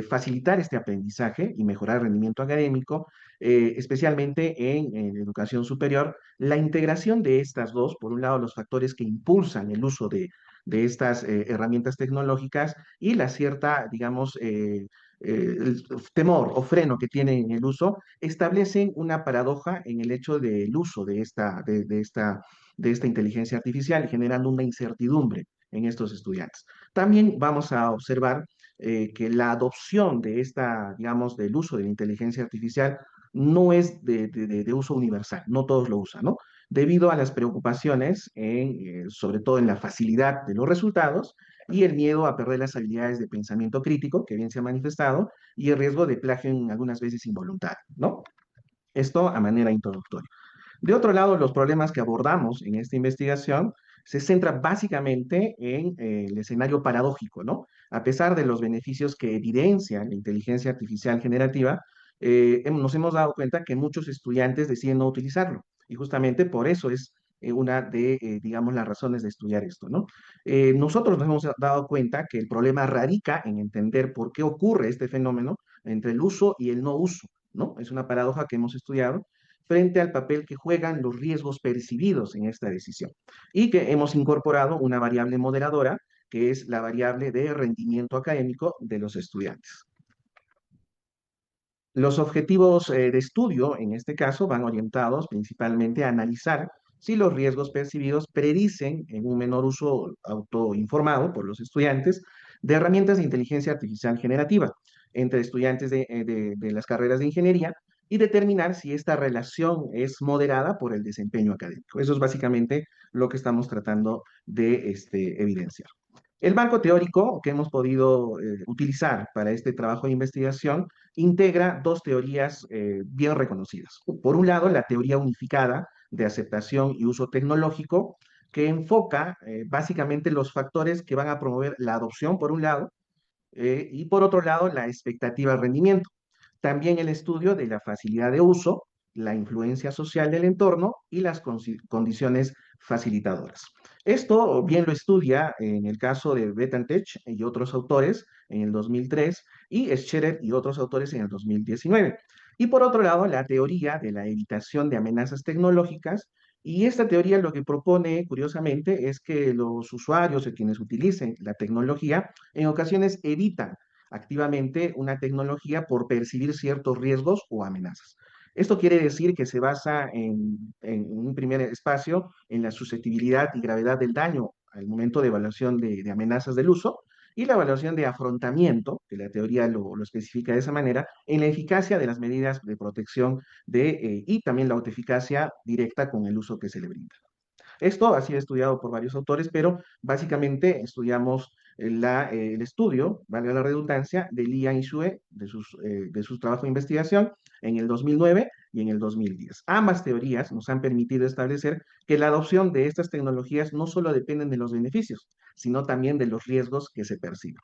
facilitar este aprendizaje y mejorar el rendimiento académico, especialmente en educación superior, la integración de estas dos, por un lado, los factores que impulsan el uso de estas herramientas tecnológicas y la cierta, digamos, el temor o freno que tienen en el uso, establecen una paradoja en el hecho del uso de esta inteligencia artificial, generando una incertidumbre en estos estudiantes. También vamos a observar que la adopción de digamos, del uso de la inteligencia artificial no es de uso universal, no todos lo usan, ¿no? Debido a las preocupaciones, sobre todo en la facilidad de los resultados y el miedo a perder las habilidades de pensamiento crítico, que bien se ha manifestado, y el riesgo de plagio en algunas veces involuntario, ¿no? Esto a manera introductoria. De otro lado, los problemas que abordamos en esta investigación se centra básicamente en el escenario paradójico, ¿no? A pesar de los beneficios que evidencia la inteligencia artificial generativa, nos hemos dado cuenta que muchos estudiantes deciden no utilizarlo. Y justamente por eso es una de, digamos, las razones de estudiar esto, ¿no? Nosotros nos hemos dado cuenta que el problema radica en entender por qué ocurre este fenómeno entre el uso y el no uso, ¿no? Es una paradoja que hemos estudiado frente al papel que juegan los riesgos percibidos en esta decisión y que hemos incorporado una variable moderadora que es la variable de rendimiento académico de los estudiantes. Los objetivos de estudio, en este caso, van orientados principalmente a analizar si los riesgos percibidos predicen en un menor uso autoinformado por los estudiantes de herramientas de inteligencia artificial generativa entre estudiantes de las carreras de ingeniería y determinar si esta relación es moderada por el desempeño académico. Eso es básicamente lo que estamos tratando de evidenciar. El marco teórico que hemos podido utilizar para este trabajo de investigación integra dos teorías bien reconocidas. Por un lado, la teoría unificada de aceptación y uso tecnológico, que enfoca básicamente los factores que van a promover la adopción, por un lado, y por otro lado, la expectativa de rendimiento. También el estudio de la facilidad de uso, la influencia social del entorno y las condiciones facilitadoras. Esto bien lo estudia en el caso de Betantech y otros autores en el 2003 y Scherer y otros autores en el 2019. Y por otro lado, la teoría de la evitación de amenazas tecnológicas. Y esta teoría lo que propone, curiosamente, es que los usuarios o quienes utilicen la tecnología en ocasiones evitan activamente una tecnología por percibir ciertos riesgos o amenazas. Esto quiere decir que se basa en un primer espacio en la susceptibilidad y gravedad del daño al momento de evaluación de amenazas del uso y la evaluación de afrontamiento, que la teoría lo especifica de esa manera, en la eficacia de las medidas de protección y también la autoeficacia directa con el uso que se le brinda. Esto ha sido estudiado por varios autores, pero básicamente estudiamos el estudio, valga la redundancia, de Li Yang Xue, de sus trabajos de investigación en el 2009 y en el 2010. Ambas teorías nos han permitido establecer que la adopción de estas tecnologías no solo dependen de los beneficios, sino también de los riesgos que se perciben.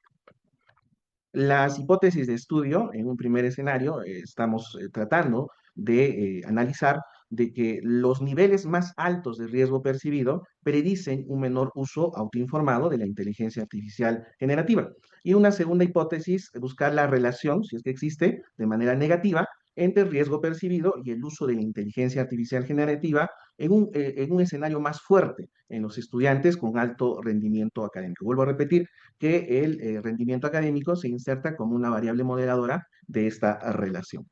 Las hipótesis de estudio, en un primer escenario, estamos tratando de analizar de que los niveles más altos de riesgo percibido predicen un menor uso autoinformado de la inteligencia artificial generativa. Y una segunda hipótesis, buscar la relación, si es que existe, de manera negativa, entre el riesgo percibido y el uso de la inteligencia artificial generativa en un escenario más fuerte en los estudiantes con alto rendimiento académico. Vuelvo a repetir, que el rendimiento académico se inserta como una variable moderadora de esta relación.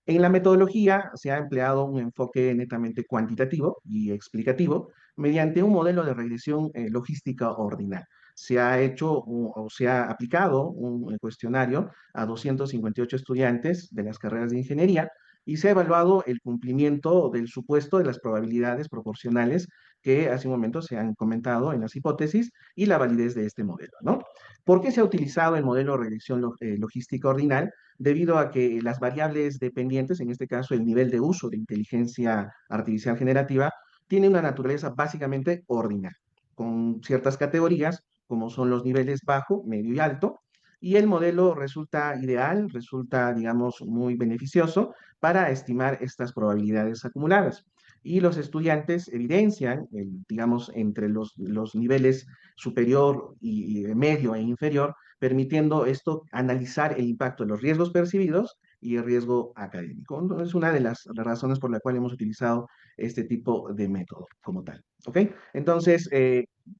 En la metodología se ha empleado un enfoque netamente cuantitativo y explicativo mediante un modelo de regresión logística ordinal. Se ha hecho o se ha aplicado un cuestionario a 258 estudiantes de las carreras de ingeniería y se ha evaluado el cumplimiento del supuesto de las probabilidades proporcionales que hace un momento se han comentado en las hipótesis y la validez de este modelo, ¿no? ¿Por qué se ha utilizado el modelo de regresión logística ordinal? Debido a que las variables dependientes, en este caso el nivel de uso de inteligencia artificial generativa, tiene una naturaleza básicamente ordinal, con ciertas categorías como son los niveles bajo, medio y alto, y el modelo resulta ideal, resulta, digamos, muy beneficioso para estimar estas probabilidades acumuladas. Y los estudiantes evidencian, digamos, entre los niveles superior y medio e inferior, permitiendo esto analizar el impacto de los riesgos percibidos y el riesgo académico. Entonces, es una de las razones por la cual hemos utilizado este tipo de método como tal. ¿Ok? Entonces,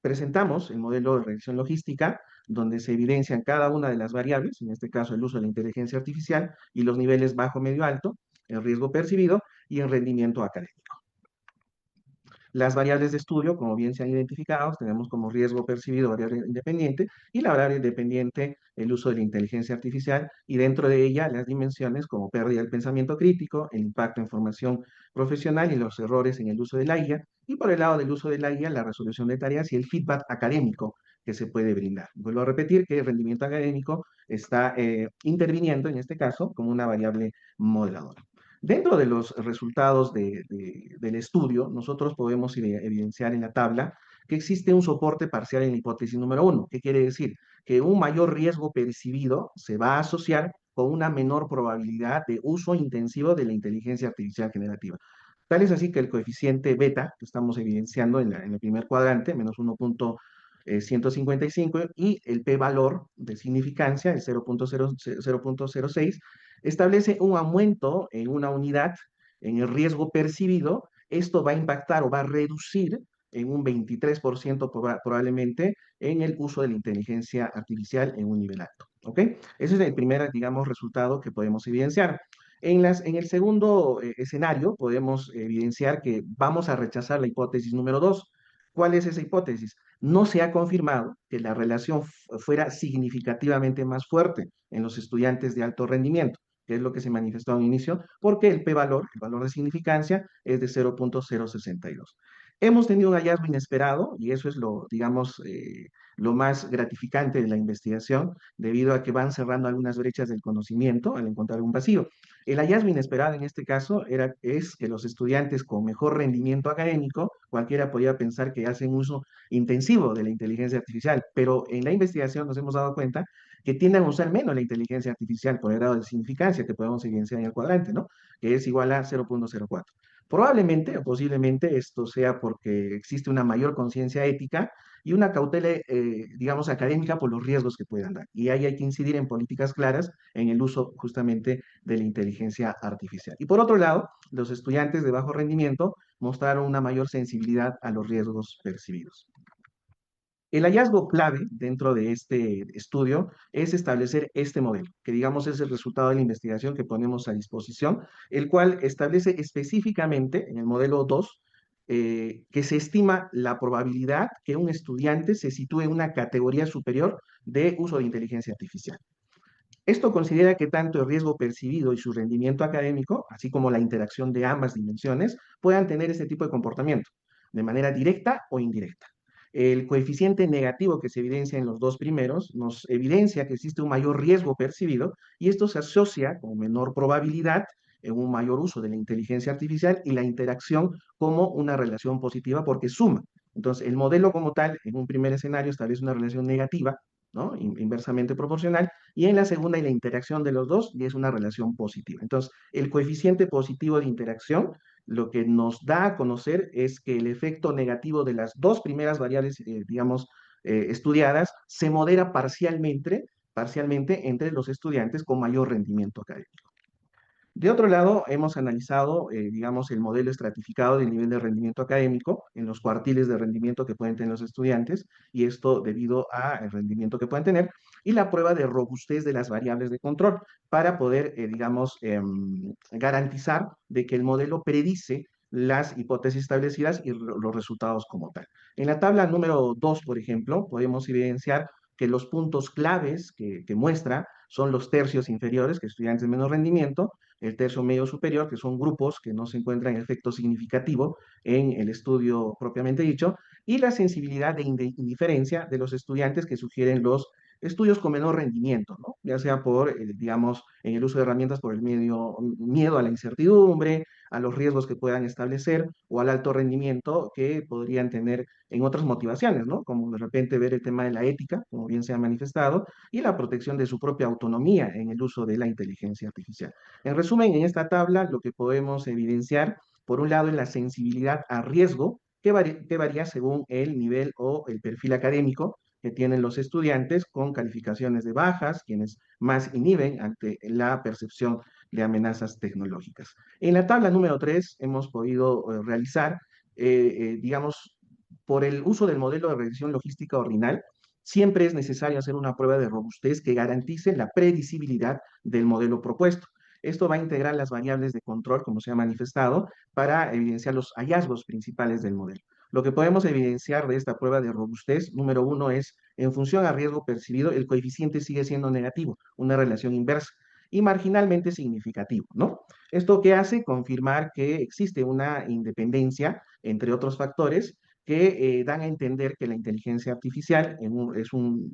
presentamos el modelo de regresión logística, donde se evidencian cada una de las variables, en este caso el uso de la inteligencia artificial y los niveles bajo, medio, alto, el riesgo percibido y el rendimiento académico. Las variables de estudio, como bien se han identificado, tenemos como riesgo percibido variable independiente y la variable independiente el uso de la inteligencia artificial y dentro de ella las dimensiones como pérdida del pensamiento crítico, el impacto en formación profesional y los errores en el uso de la IA y por el lado del uso de la IA la resolución de tareas y el feedback académico que se puede brindar. Vuelvo a repetir que el rendimiento académico está interviniendo en este caso como una variable moderadora. Dentro de los resultados del estudio, nosotros podemos evidenciar en la tabla que existe un soporte parcial en la hipótesis número uno. ¿Qué quiere decir? Que un mayor riesgo percibido se va a asociar con una menor probabilidad de uso intensivo de la inteligencia artificial generativa. Tal es así que el coeficiente beta, que estamos evidenciando en el primer cuadrante, menos 1.155, y el p-valor de significancia, el 0.06, establece un aumento en una unidad en el riesgo percibido. Esto va a impactar o va a reducir en un 23% probablemente en el uso de la inteligencia artificial en un nivel alto. ¿Ok? Ese es el primer, digamos, resultado que podemos evidenciar. En el segundo escenario podemos evidenciar que vamos a rechazar la hipótesis número 2. ¿Cuál es esa hipótesis? No se ha confirmado que la relación fuera significativamente más fuerte en los estudiantes de alto rendimiento, que es lo que se manifestó al inicio, porque el p-valor, el valor de significancia, es de 0.062. Hemos tenido un hallazgo inesperado y eso es lo, digamos, lo más gratificante de la investigación, debido a que van cerrando algunas brechas del conocimiento al encontrar un vacío. El hallazgo inesperado en este caso es que los estudiantes con mejor rendimiento académico, cualquiera podía pensar que hacen uso intensivo de la inteligencia artificial, pero en la investigación nos hemos dado cuenta que tienden a usar menos la inteligencia artificial por el grado de significancia que podemos evidenciar en el cuadrante, ¿no? Que es igual a 0.04. Probablemente o posiblemente esto sea porque existe una mayor conciencia ética y una cautela, digamos, académica por los riesgos que puedan dar. Y ahí hay que incidir en políticas claras en el uso justamente de la inteligencia artificial. Y por otro lado, los estudiantes de bajo rendimiento mostraron una mayor sensibilidad a los riesgos percibidos. El hallazgo clave dentro de este estudio es establecer este modelo, que digamos es el resultado de la investigación que ponemos a disposición, el cual establece específicamente en el modelo 2 que se estima la probabilidad que un estudiante se sitúe en una categoría superior de uso de inteligencia artificial. Esto considera que tanto el riesgo percibido y su rendimiento académico, así como la interacción de ambas dimensiones, puedan tener este tipo de comportamiento, de manera directa o indirecta. El coeficiente negativo que se evidencia en los dos primeros nos evidencia que existe un mayor riesgo percibido y esto se asocia con menor probabilidad en un mayor uso de la inteligencia artificial y la interacción como una relación positiva porque suma. Entonces, el modelo como tal, en un primer escenario, establece una relación negativa, ¿no? Inversamente proporcional, y en la segunda, y la interacción de los dos, y es una relación positiva. Entonces, el coeficiente positivo de interacción lo que nos da a conocer es que el efecto negativo de las dos primeras variables, digamos, estudiadas, se modera parcialmente entre los estudiantes con mayor rendimiento académico. De otro lado, hemos analizado, digamos, el modelo estratificado del nivel de rendimiento académico en los cuartiles de rendimiento que pueden tener los estudiantes, y esto debido al rendimiento que pueden tener, y la prueba de robustez de las variables de control para poder, digamos, garantizar de que el modelo predice las hipótesis establecidas y los resultados como tal. En la tabla número 2, por ejemplo, podemos evidenciar que los puntos claves que muestra son los tercios inferiores, que estudiantes de menos rendimiento, el tercio medio superior, que son grupos que no se encuentran en efecto significativo en el estudio propiamente dicho, y la sensibilidad de indiferencia de los estudiantes que sugieren los estudios con menor rendimiento, ¿no? Ya sea por, digamos, en el uso de herramientas por el miedo a la incertidumbre, a los riesgos que puedan establecer o al alto rendimiento que podrían tener en otras motivaciones, ¿no? Como de repente ver el tema de la ética, como bien se ha manifestado, y la protección de su propia autonomía en el uso de la inteligencia artificial. En resumen, en esta tabla lo que podemos evidenciar, por un lado, es la sensibilidad a riesgo, que varía según el nivel o el perfil académico que tienen los estudiantes, con calificaciones de bajas, quienes más inhiben ante la percepción de amenazas tecnológicas. En la tabla número 3 hemos podido realizar, digamos, por el uso del modelo de regresión logística ordinal, siempre es necesario hacer una prueba de robustez que garantice la predecibilidad del modelo propuesto. Esto va a integrar las variables de control, como se ha manifestado, para evidenciar los hallazgos principales del modelo. Lo que podemos evidenciar de esta prueba de robustez, número uno, es en función a riesgo percibido, el coeficiente sigue siendo negativo, una relación inversa, y marginalmente significativo, ¿no? ¿Esto qué hace? Confirmar que existe una independencia entre otros factores que dan a entender que la inteligencia artificial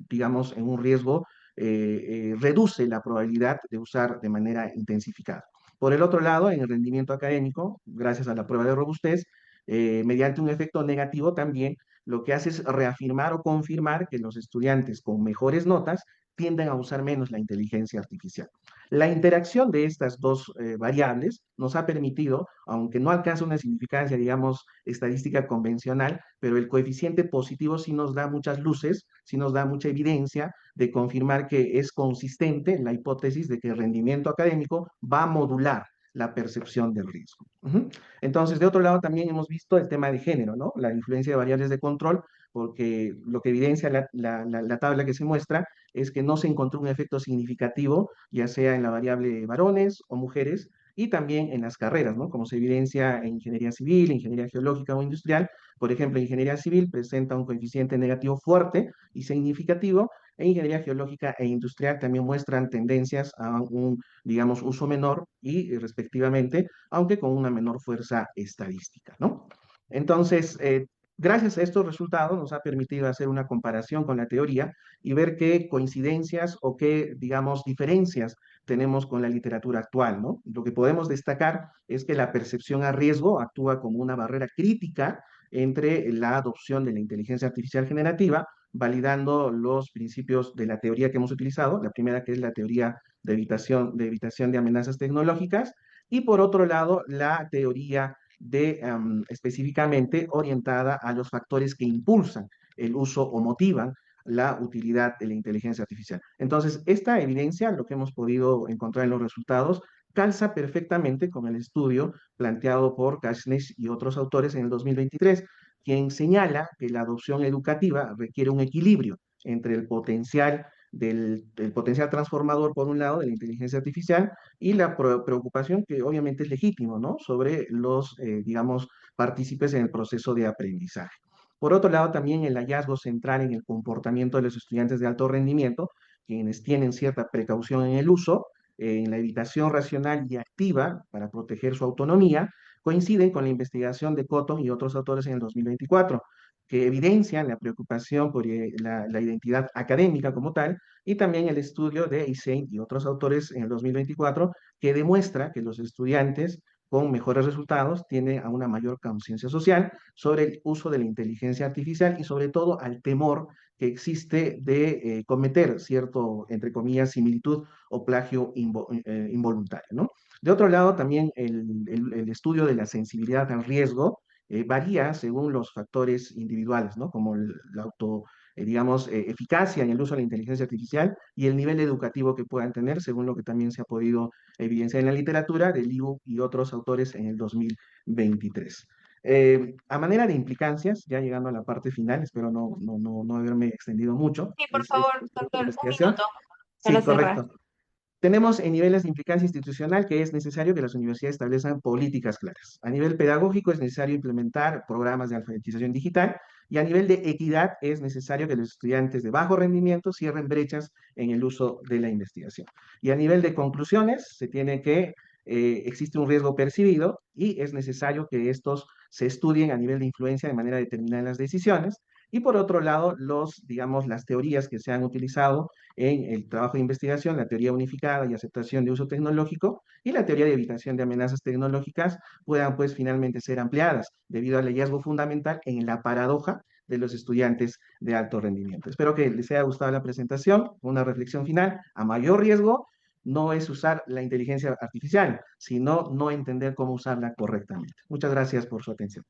digamos, en un riesgo reduce la probabilidad de usar de manera intensificada. Por el otro lado, en el rendimiento académico, gracias a la prueba de robustez, mediante un efecto negativo también, lo que hace es reafirmar o confirmar que los estudiantes con mejores notas tienden a usar menos la inteligencia artificial. La interacción de estas dos variables nos ha permitido, aunque no alcanza una significancia, digamos, estadística convencional, pero el coeficiente positivo sí nos da muchas luces, sí nos da mucha evidencia de confirmar que es consistente la hipótesis de que el rendimiento académico va a modular la percepción del riesgo. Entonces, de otro lado, también hemos visto el tema de género, ¿no? La influencia de variables de control, porque lo que evidencia la tabla que se muestra es que no se encontró un efecto significativo, ya sea en la variable varones o mujeres, y también en las carreras, ¿no? Como se evidencia en ingeniería civil, ingeniería geológica o industrial. Por ejemplo, ingeniería civil presenta un coeficiente negativo fuerte y significativo, e ingeniería geológica e industrial también muestran tendencias a un, digamos, uso menor y respectivamente, aunque con una menor fuerza estadística, ¿no? Entonces, gracias a estos resultados nos ha permitido hacer una comparación con la teoría y ver qué coincidencias o qué, digamos, diferencias tenemos con la literatura actual, ¿no? Lo que podemos destacar es que la percepción a riesgo actúa como una barrera crítica entre la adopción de la inteligencia artificial generativa, validando los principios de la teoría que hemos utilizado, la primera que es la teoría de evitación de amenazas tecnológicas, y por otro lado, la teoría específicamente orientada a los factores que impulsan el uso o motivan la utilidad de la inteligencia artificial. Entonces, esta evidencia, lo que hemos podido encontrar en los resultados, calza perfectamente con el estudio planteado por Kashnesh y otros autores en el 2023, quien señala que la adopción educativa requiere un equilibrio entre el potencial transformador, por un lado, de la inteligencia artificial y la preocupación que obviamente es legítimo, ¿no? Sobre los, digamos, partícipes en el proceso de aprendizaje. Por otro lado, también el hallazgo central en el comportamiento de los estudiantes de alto rendimiento, quienes tienen cierta precaución en el uso, en la evitación racional y activa para proteger su autonomía, coinciden con la investigación de Cotton y otros autores en el 2024, que evidencian la preocupación por la identidad académica como tal, y también el estudio de Hussein y otros autores en el 2024, que demuestra que los estudiantes con mejores resultados tienen a una mayor conciencia social sobre el uso de la inteligencia artificial y sobre todo al temor que existe de cometer cierto, entre comillas, similitud o plagio involuntario, ¿no? De otro lado, también el estudio de la sensibilidad al riesgo varía según los factores individuales, ¿no? Como la digamos, eficacia en el uso de la inteligencia artificial y el nivel educativo que puedan tener, según lo que también se ha podido evidenciar en la literatura de Liu y otros autores en el 2023. A manera de implicancias, ya llegando a la parte final, espero no haberme extendido mucho, Sí, por favor, doctor, un investigación. minuto para Sí, cerrar. correcto. Tenemos en niveles de implicancia institucional que es necesario que las universidades establezcan políticas claras. A nivel pedagógico es necesario implementar programas de alfabetización digital y a nivel de equidad es necesario que los estudiantes de bajo rendimiento cierren brechas en el uso de la investigación. Y a nivel de conclusiones se tiene que existe un riesgo percibido y es necesario que estos se estudien a nivel de influencia de manera determinada en las decisiones. Y por otro lado, digamos, las teorías que se han utilizado en el trabajo de investigación, la teoría unificada y aceptación de uso tecnológico y la teoría de evitación de amenazas tecnológicas puedan pues finalmente ser ampliadas debido al hallazgo fundamental en la paradoja de los estudiantes de alto rendimiento. Espero que les haya gustado la presentación. Una reflexión final: a mayor riesgo no es usar la inteligencia artificial, sino no entender cómo usarla correctamente. Muchas gracias por su atención.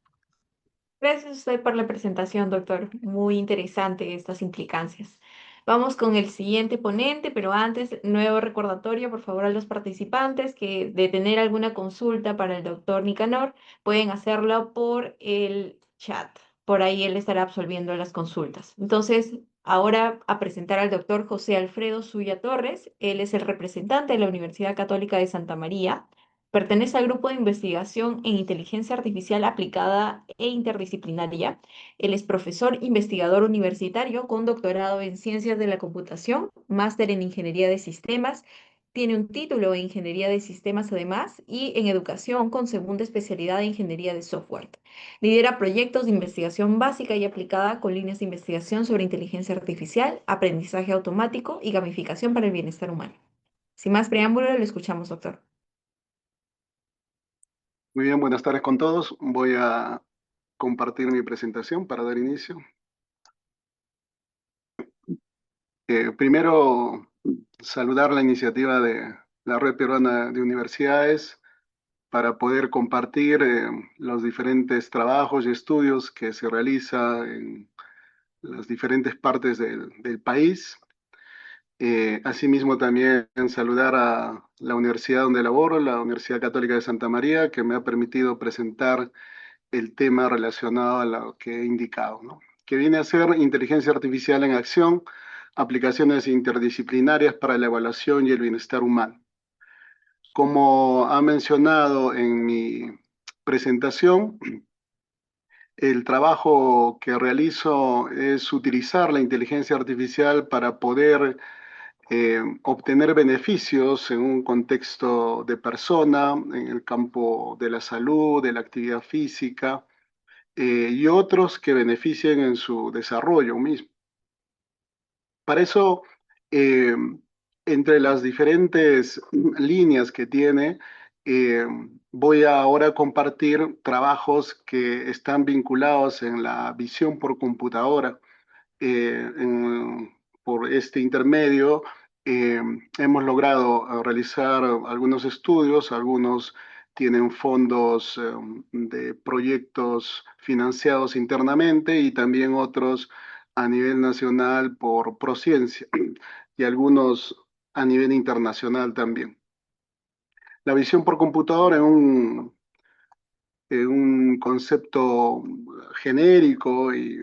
Gracias a usted por la presentación, doctor. Muy interesante estas implicancias. Vamos con el siguiente ponente, pero antes, nuevo recordatorio, por favor, a los participantes que de tener alguna consulta para el doctor Nicanor, pueden hacerlo por el chat. Por ahí él estará absolviendo las consultas. Entonces, ahora a presentar al doctor José Alfredo Suya Torres. Él es el representante de la Universidad Católica de Santa María. Pertenece al grupo de investigación en inteligencia artificial aplicada e interdisciplinaria. Él es profesor investigador universitario con doctorado en ciencias de la computación, máster en ingeniería de sistemas. Tiene un título en ingeniería de sistemas además y en educación con segunda especialidad en ingeniería de software. Lidera proyectos de investigación básica y aplicada con líneas de investigación sobre inteligencia artificial, aprendizaje automático y gamificación para el bienestar humano. Sin más preámbulo, lo escuchamos, doctor. Muy bien, buenas tardes con todos. Voy a compartir mi presentación para dar inicio. Primero, saludar la iniciativa de la Red Peruana de Universidades para poder compartir los diferentes trabajos y estudios que se realizan en las diferentes partes del país. Asimismo, también saludar a la universidad donde laboro, la Universidad Católica de Santa María, que me ha permitido presentar el tema relacionado a lo que he indicado, ¿no? Que viene a ser inteligencia artificial en acción, aplicaciones interdisciplinarias para la evaluación y el bienestar humano. Como ha mencionado en mi presentación, el trabajo que realizo es utilizar la inteligencia artificial para poder obtener beneficios en un contexto de persona, en el campo de la salud, de la actividad física, y otros que beneficien en su desarrollo mismo. Para eso, eh, entre las diferentes líneas que tiene, eh, voy a ahora compartir trabajos que están vinculados en la visión por computadora. Por este intermedio, eh, hemos logrado realizar algunos estudios, algunos tienen fondos de proyectos financiados internamente y también otros a nivel nacional por Prociencia y algunos a nivel internacional también. La visión por computadora en un concepto genérico y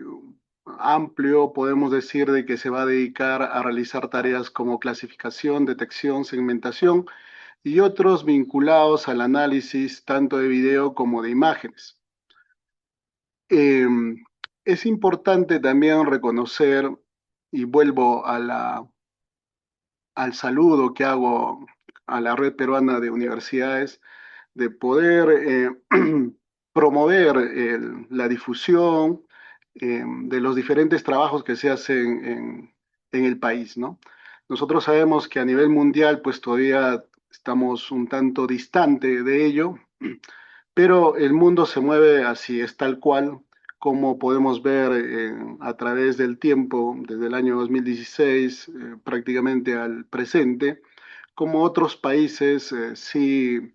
amplio, podemos decir de que se va a dedicar a realizar tareas como clasificación, detección, segmentación y otros vinculados al análisis tanto de video como de imágenes. Eh, es importante también reconocer, y vuelvo al saludo que hago a la Red Peruana de Universidades, de poder promover la difusión de los diferentes trabajos que se hacen en el país, ¿no? Nosotros sabemos que a nivel mundial, pues todavía estamos un tanto distante de ello, pero el mundo se mueve así, es tal cual, como podemos ver a través del tiempo, desde el año 2016 prácticamente al presente, como otros países sí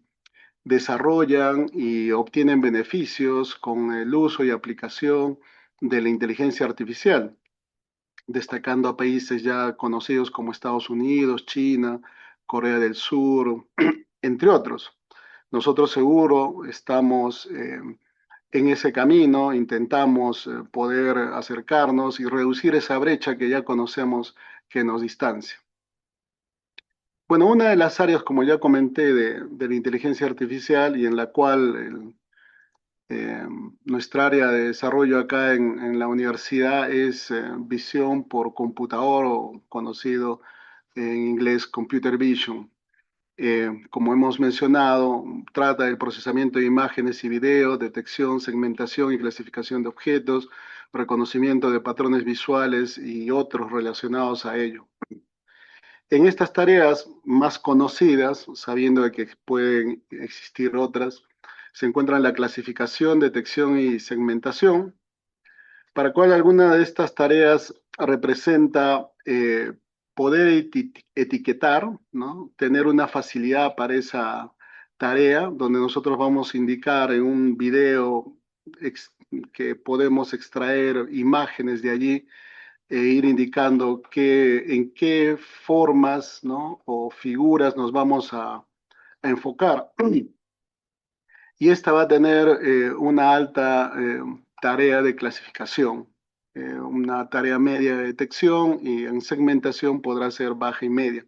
desarrollan y obtienen beneficios con el uso y aplicación de la inteligencia artificial, destacando a países ya conocidos como Estados Unidos, China, Corea del Sur, entre otros. Nosotros seguro estamos en ese camino, intentamos poder acercarnos y reducir esa brecha que ya conocemos que nos distancia. Bueno, una de las áreas, como ya comenté, de la inteligencia artificial y en la cual nuestra área de desarrollo acá en la universidad es visión por computador o conocido en inglés computer vision. Como hemos mencionado, trata del procesamiento de imágenes y videos, detección, segmentación y clasificación de objetos, reconocimiento de patrones visuales y otros relacionados a ello. En estas tareas más conocidas, sabiendo de que pueden existir otras, se encuentran la clasificación, detección y segmentación, para cual alguna de estas tareas representa poder etiquetar, ¿no? Tener una facilidad para esa tarea, donde nosotros vamos a indicar en un video que podemos extraer imágenes de allí e ir indicando en qué formas, ¿no? O figuras nos vamos a enfocar. Y esta va a tener una alta tarea de clasificación, una tarea media de detección y en segmentación podrá ser baja y media.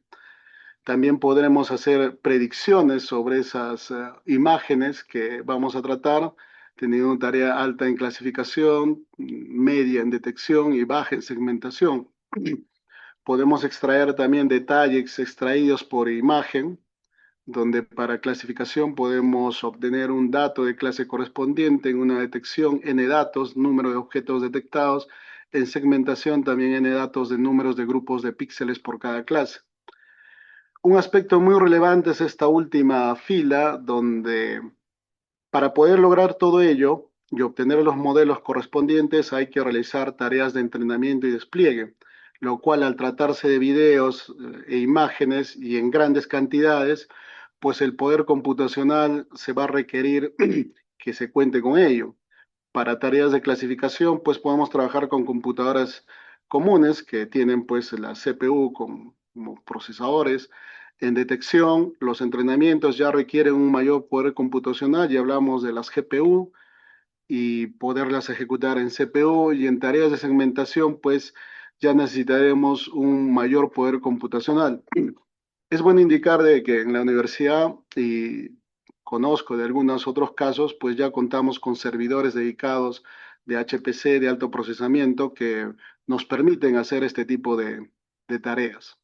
También podremos hacer predicciones sobre esas imágenes que vamos a tratar, teniendo una tarea alta en clasificación, media en detección y baja en segmentación. Podemos extraer también detalles extraídos por imagen, donde para clasificación podemos obtener un dato de clase correspondiente, en una detección n datos, número de objetos detectados, en segmentación también n datos de números de grupos de píxeles por cada clase. Un aspecto muy relevante es esta última fila, donde para poder lograr todo ello, y obtener los modelos correspondientes hay que realizar tareas de entrenamiento y despliegue, lo cual al tratarse de videos e imágenes y en grandes cantidades, pues el poder computacional se va a requerir que se cuente con ello. Para tareas de clasificación, pues podemos trabajar con computadoras comunes que tienen pues la CPU como procesadores. En detección, los entrenamientos ya requieren un mayor poder computacional, ya hablamos de las GPU y poderlas ejecutar en CPU, y en tareas de segmentación, pues ya necesitaremos un mayor poder computacional. Es bueno indicar de que en la universidad, y conozco de algunos otros casos, pues ya contamos con servidores dedicados de HPC de alto procesamiento que nos permiten hacer este tipo de tareas.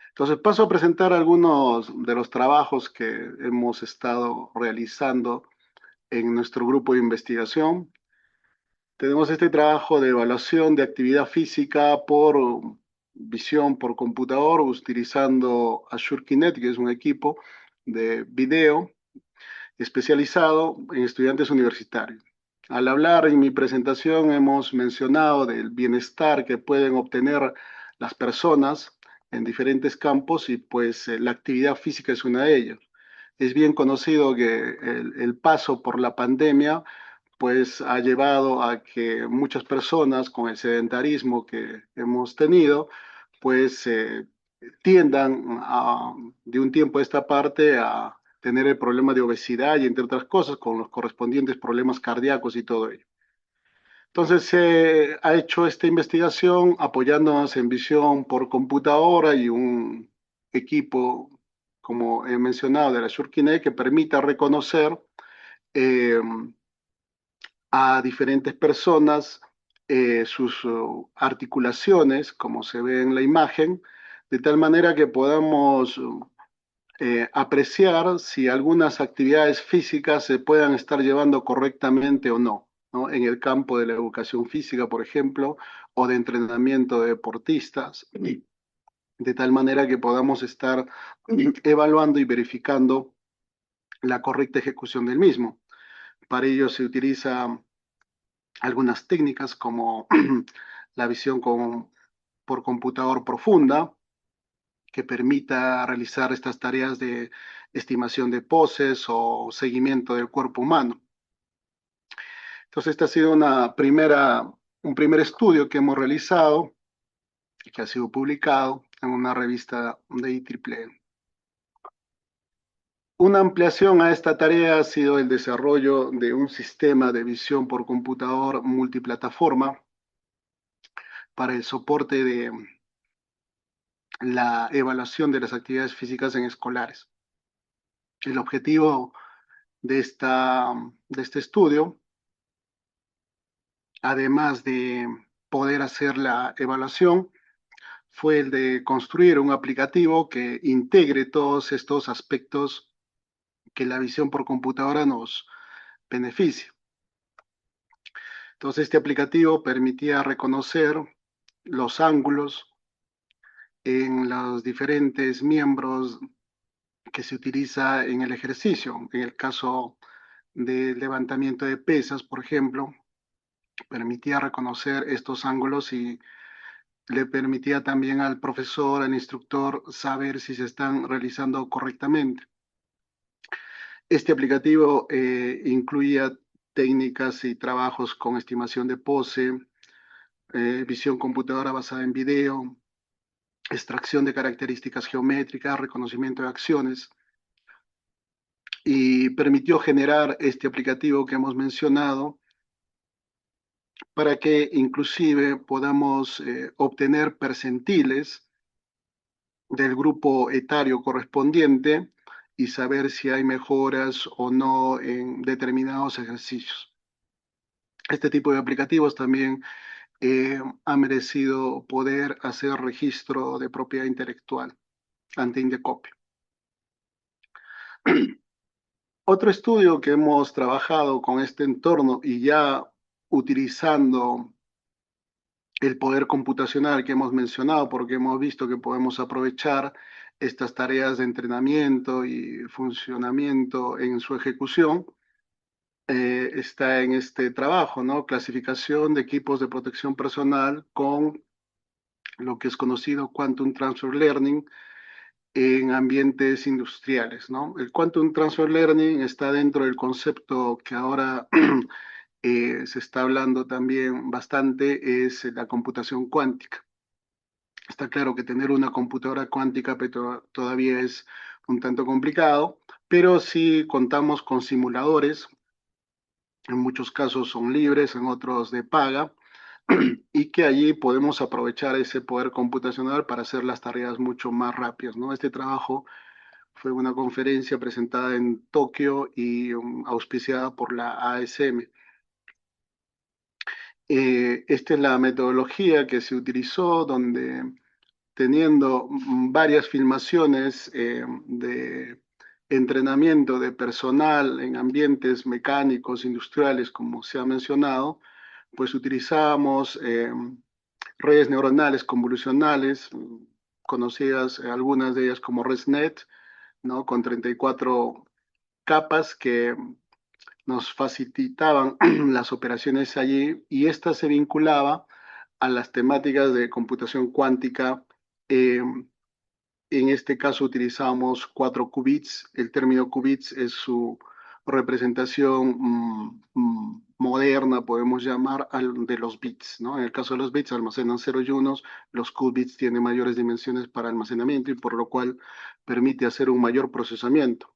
Entonces paso a presentar algunos de los trabajos que hemos estado realizando en nuestro grupo de investigación. Tenemos este trabajo de evaluación de actividad física por visión por computador utilizando Azure Kinetic, que es un equipo de video especializado en estudiantes universitarios. Al hablar en mi presentación hemos mencionado del bienestar que pueden obtener las personas en diferentes campos, y pues la actividad física es una de ellas. Es bien conocido que el paso por la pandemia pues ha llevado a que muchas personas con el sedentarismo que hemos tenido, pues tiendan de un tiempo a esta parte a tener el problema de obesidad y entre otras cosas, con los correspondientes problemas cardíacos y todo ello. Entonces se ha hecho esta investigación apoyándonos en visión por computadora y un equipo, como he mencionado, de la Shurkinet, que permita reconocer eh, a diferentes personas sus articulaciones, como se ve en la imagen, de tal manera que podamos apreciar si algunas actividades físicas se puedan estar llevando correctamente o no, ¿no? En el campo de la educación física, por ejemplo, o de entrenamiento de deportistas, de tal manera que podamos estar evaluando y verificando la correcta ejecución del mismo. Para ello se utiliza algunas técnicas como la visión por computador profunda, que permita realizar estas tareas de estimación de poses o seguimiento del cuerpo humano. Entonces, este ha sido un primer estudio que hemos realizado y que ha sido publicado en una revista de IEEE. Una ampliación a esta tarea ha sido el desarrollo de un sistema de visión por computador multiplataforma para el soporte de la evaluación de las actividades físicas en escolares. El objetivo de este estudio, además de poder hacer la evaluación, fue el de construir un aplicativo que integre todos estos aspectos que la visión por computadora nos beneficia. Entonces, este aplicativo permitía reconocer los ángulos en los diferentes miembros que se utiliza en el ejercicio. En el caso de levantamiento de pesas, por ejemplo, permitía reconocer estos ángulos y le permitía también al profesor, al instructor, saber si se están realizando correctamente. Este aplicativo incluía técnicas y trabajos con estimación de pose, visión computadora basada en video, extracción de características geométricas, reconocimiento de acciones, y permitió generar este aplicativo que hemos mencionado para que inclusive podamos obtener percentiles del grupo etario correspondiente y saber si hay mejoras o no en determinados ejercicios. Este tipo de aplicativos también ha merecido poder hacer registro de propiedad intelectual ante Indecopy. Otro estudio que hemos trabajado con este entorno y ya utilizando el poder computacional que hemos mencionado, porque hemos visto que podemos aprovechar estas tareas de entrenamiento y funcionamiento en su ejecución, está en este trabajo, ¿no? Clasificación de equipos de protección personal con lo que es conocido Quantum Transfer Learning en ambientes industriales, ¿no? El Quantum Transfer Learning está dentro del concepto que ahora se está hablando también bastante, es la computación cuántica. Está claro que tener una computadora cuántica todavía es un tanto complicado, pero sí contamos con simuladores, en muchos casos son libres, en otros de paga, y que allí podemos aprovechar ese poder computacional para hacer las tareas mucho más rápidas, ¿no? Este trabajo fue una conferencia presentada en Tokio y auspiciada por la ASM. Esta es la metodología que se utilizó, donde teniendo varias filmaciones de entrenamiento de personal en ambientes mecánicos, industriales, como se ha mencionado, pues utilizábamos redes neuronales convolucionales, conocidas algunas de ellas como ResNet, ¿no? Con 34 capas que nos facilitaban las operaciones allí, y esta se vinculaba a las temáticas de computación cuántica. En este caso utilizamos 4 qubits. El término qubits es su representación moderna, podemos llamar, de los bits, ¿no? En el caso de los bits almacenan ceros y unos, los qubits tienen mayores dimensiones para almacenamiento y por lo cual permite hacer un mayor procesamiento.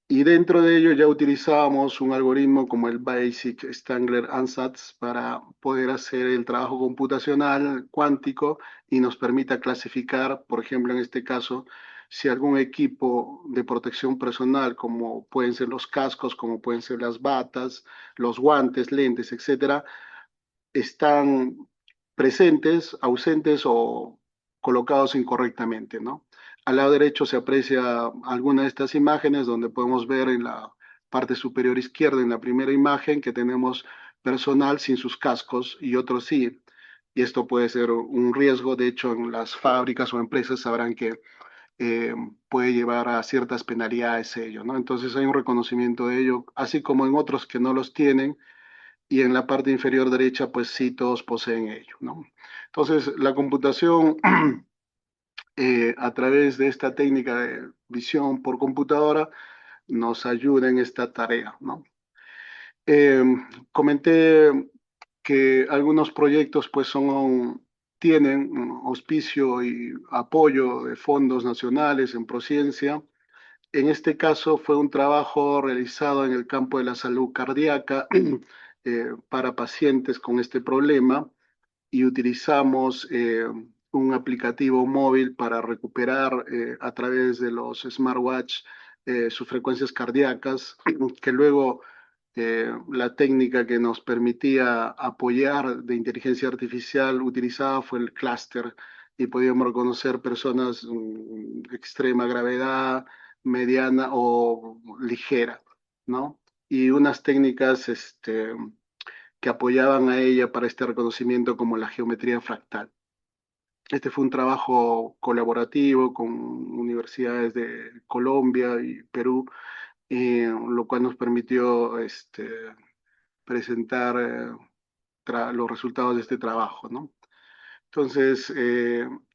Y dentro de ello ya utilizábamos un algoritmo como el Basic Strangler Ansatz para poder hacer el trabajo computacional cuántico y nos permita clasificar, por ejemplo, en este caso, si algún equipo de protección personal, como pueden ser los cascos, como pueden ser las batas, los guantes, lentes, etcétera, están presentes, ausentes o colocados incorrectamente, ¿no? Al lado derecho se aprecia alguna de estas imágenes donde podemos ver en la parte superior izquierda, en la primera imagen, que tenemos personal sin sus cascos y otros sí. Y esto puede ser un riesgo. De hecho, en las fábricas o empresas sabrán que puede llevar a ciertas penalidades ello, ¿no? Entonces hay un reconocimiento de ello, así como en otros que no los tienen, y en la parte inferior derecha, pues sí, todos poseen ello, ¿no? Entonces, la computación a través de esta técnica de visión por computadora nos ayuda en esta tarea, ¿no? Eh, Comenté que algunos proyectos pues tienen auspicio y apoyo de fondos nacionales en Prociencia. En este caso fue un trabajo realizado en el campo de la salud cardíaca para pacientes con este problema, y utilizamos un aplicativo móvil para recuperar a través de los smartwatch sus frecuencias cardíacas, que luego la técnica que nos permitía apoyar de inteligencia artificial utilizada fue el clúster, y podíamos reconocer personas extrema gravedad, mediana o ligera, ¿no? Y unas técnicas que apoyaban a ella para este reconocimiento, como la geometría fractal. Este fue un trabajo colaborativo con universidades de Colombia y Perú, lo cual nos permitió presentar los resultados de este trabajo, ¿no? Entonces,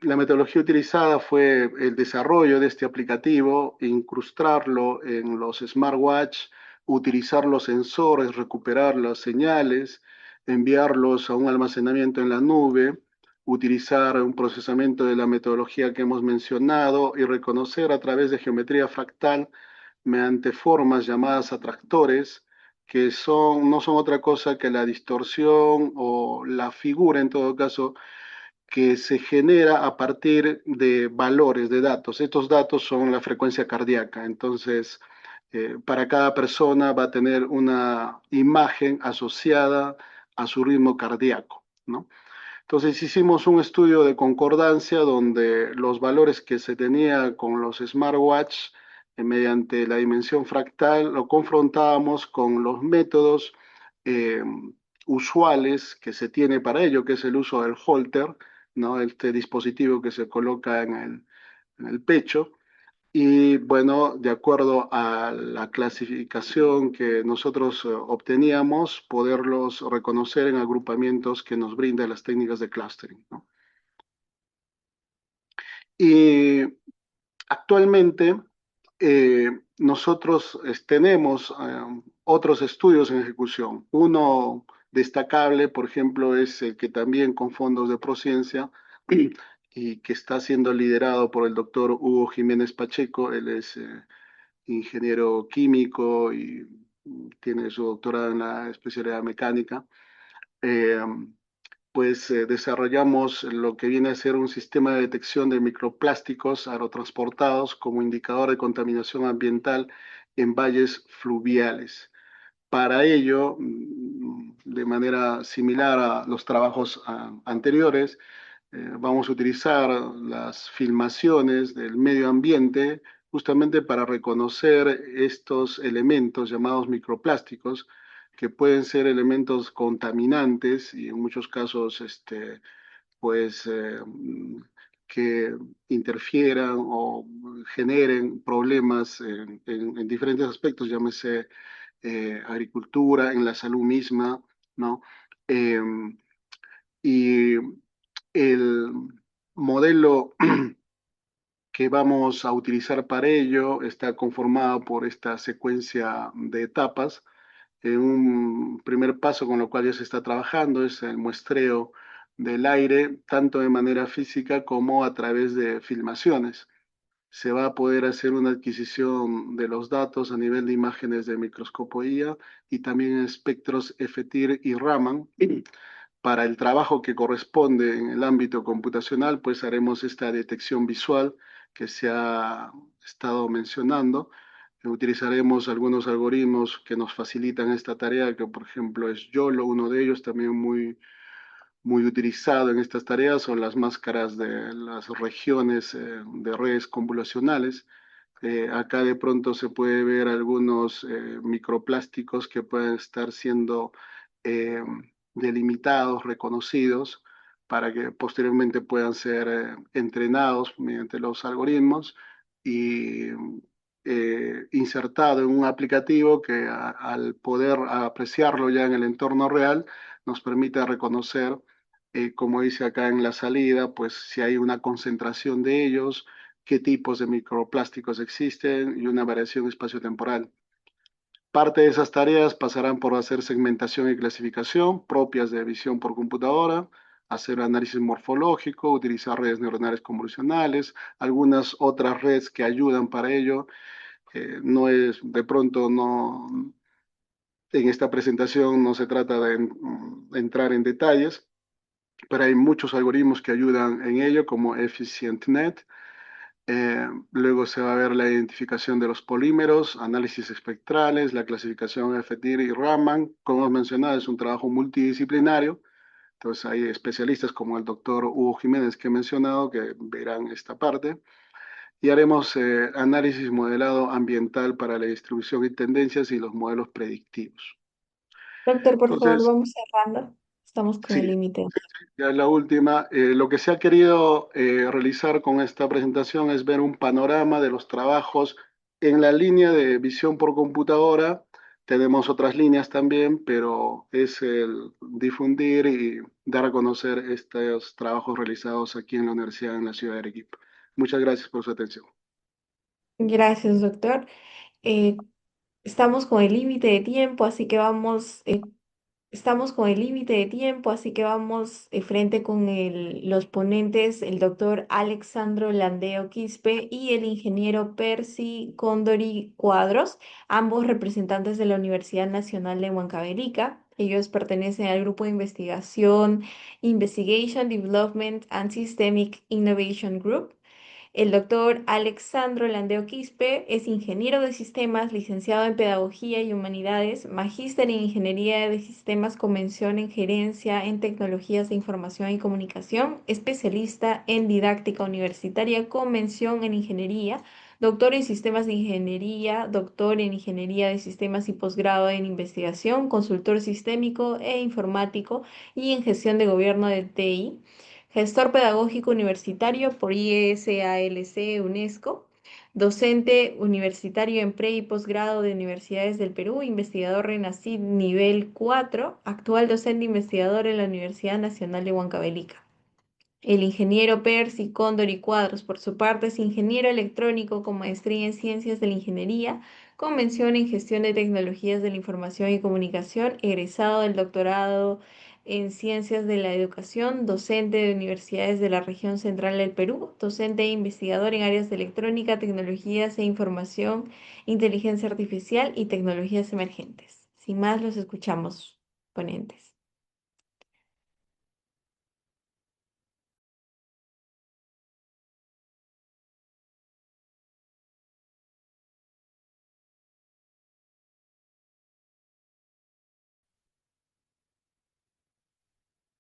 la metodología utilizada fue el desarrollo de este aplicativo, incrustarlo en los smartwatch, utilizar los sensores, recuperar las señales, enviarlos a un almacenamiento en la nube, utilizar un procesamiento de la metodología que hemos mencionado y reconocer a través de geometría fractal mediante formas llamadas atractores, que no son otra cosa que la distorsión o la figura, en todo caso, que se genera a partir de valores de datos. Estos datos son la frecuencia cardíaca. Entonces, para cada persona va a tener una imagen asociada a su ritmo cardíaco, ¿no? Entonces hicimos un estudio de concordancia donde los valores que se tenía con los smartwatch mediante la dimensión fractal lo confrontábamos con los métodos eh, usuales que se tiene para ello, que es el uso del holter, ¿no? Este dispositivo que se coloca en el pecho, Y bueno, de acuerdo a la clasificación que nosotros obteníamos, poderlos reconocer en agrupamientos que nos brindan las técnicas de clustering, ¿no? Y actualmente nosotros tenemos otros estudios en ejecución. Uno destacable, por ejemplo, es el que también con fondos de Prociencia y que está siendo liderado por el doctor Hugo Jiménez Pacheco. Él es ingeniero químico y tiene su doctorado en la especialidad mecánica. Eh, pues desarrollamos lo que viene a ser un sistema de detección de microplásticos aerotransportados como indicador de contaminación ambiental en valles fluviales. Para ello, de manera similar a los trabajos anteriores, vamos a utilizar las filmaciones del medio ambiente justamente para reconocer estos elementos llamados microplásticos, que pueden ser elementos contaminantes y en muchos casos pues, que interfieran o generen problemas en diferentes aspectos, llámese agricultura, en la salud misma, ¿no? Y el modelo que vamos a utilizar para ello está conformado por esta secuencia de etapas. Un primer paso con lo cual ya se está trabajando es el muestreo del aire, tanto de manera física como a través de filmaciones. Se va a poder hacer una adquisición de los datos a nivel de imágenes de microscopía y también espectros FTIR y Raman. Para el trabajo que corresponde en el ámbito computacional, pues haremos esta detección visual que se ha estado mencionando. Utilizaremos algunos algoritmos que nos facilitan esta tarea, que por ejemplo es YOLO, uno de ellos también muy utilizado en estas tareas, son las máscaras de las regiones de redes convolucionales. Acá de pronto se puede ver algunos microplásticos que pueden estar siendo eh, delimitados, reconocidos, para que posteriormente puedan ser entrenados mediante los algoritmos y insertado en un aplicativo que al poder apreciarlo ya en el entorno real nos permite reconocer, como dice acá en la salida, pues si hay una concentración de ellos, qué tipos de microplásticos existen y una variación espaciotemporal. Parte de esas tareas pasarán por hacer segmentación y clasificación propias de visión por computadora, hacer análisis morfológico, utilizar redes neuronales convolucionales, algunas otras redes que ayudan para ello. No es, de pronto no, en esta presentación no se trata de entrar en detalles, pero hay muchos algoritmos que ayudan en ello, como EfficientNet. Luego se va a ver la identificación de los polímeros, análisis espectrales, la clasificación FTIR y Raman. Como hemos mencionado, es un trabajo multidisciplinario. Entonces hay especialistas como el doctor Hugo Jiménez que he mencionado que verán esta parte. Y haremos análisis modelado ambiental para la distribución y tendencias y los modelos predictivos. Doctor, por favor, Entonces, vamos cerrando. Estamos con el sí, límite. ya es la última. Lo que se ha querido realizar con esta presentación es ver un panorama de los trabajos en la línea de visión por computadora. Tenemos otras líneas también, pero es el difundir y dar a conocer estos trabajos realizados aquí en la universidad en la ciudad de Arequipa. Muchas gracias por su atención. Gracias, doctor. Eh, estamos con el límite de tiempo, así que vamos. Estamos con el límite de tiempo, así que vamos frente con los ponentes, el doctor Alexandro Landeo Quispe y el ingeniero Percy Condori Cuadros, ambos representantes de la Universidad Nacional de Huancavelica. Ellos pertenecen al grupo de investigación Investigation, Development and Systemic Innovation Group. El doctor Alexandro Landeo Quispe es ingeniero de sistemas, licenciado en Pedagogía y Humanidades, magíster en Ingeniería de Sistemas con mención en Gerencia en Tecnologías de Información y Comunicación, especialista en Didáctica Universitaria con mención en Ingeniería, doctor en Sistemas de Ingeniería, doctor en Ingeniería de Sistemas y posgrado en Investigación, consultor sistémico e informático y en Gestión de Gobierno de TI. Gestor pedagógico universitario por IESALC UNESCO, docente universitario en pre y posgrado de universidades del Perú, investigador RENACID nivel 4, actual docente investigador en la Universidad Nacional de Huancavelica. El ingeniero Percy Cóndor Cuadros, por su parte, es ingeniero electrónico con maestría en Ciencias de la Ingeniería, con mención en Gestión de Tecnologías de la Información y Comunicación, egresado del doctorado en Ciencias de la Educación, docente de universidades de la región central del Perú, docente e investigador en áreas de electrónica, tecnologías e información, inteligencia artificial y tecnologías emergentes. Sin más, los escuchamos, ponentes.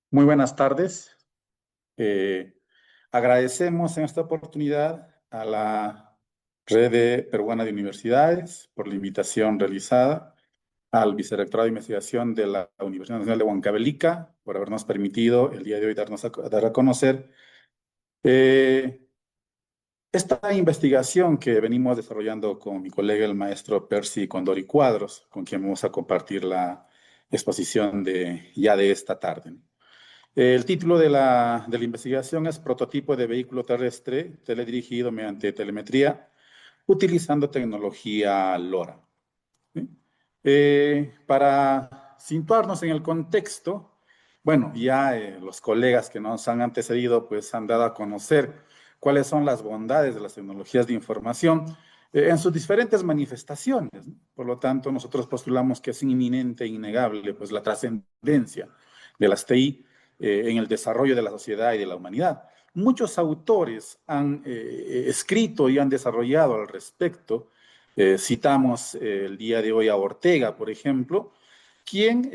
Muy buenas tardes. Eh, Agradecemos en esta oportunidad a la Peruana de Universidades por la invitación realizada, al Vicerrectorado de Investigación de la Universidad Nacional de Huancavelica por habernos permitido el día de hoy dar a conocer esta investigación que venimos desarrollando con mi colega el maestro Percy Condori Cuadros, con quien vamos a compartir la exposición de esta tarde. El título de la investigación es Prototipo de vehículo terrestre teledirigido mediante telemetría utilizando tecnología LoRa. ¿Sí? Para situarnos en el contexto, bueno, ya los colegas que nos han antecedido pues han dado a conocer cuáles son las bondades de las tecnologías de información en sus diferentes manifestaciones, ¿no? Por lo tanto, nosotros postulamos que es inminente e innegable pues la trascendencia de las TI en el desarrollo de la sociedad y de la humanidad. Muchos autores han escrito y han desarrollado al respecto. Citamos el día de hoy a Ortega, por ejemplo, quien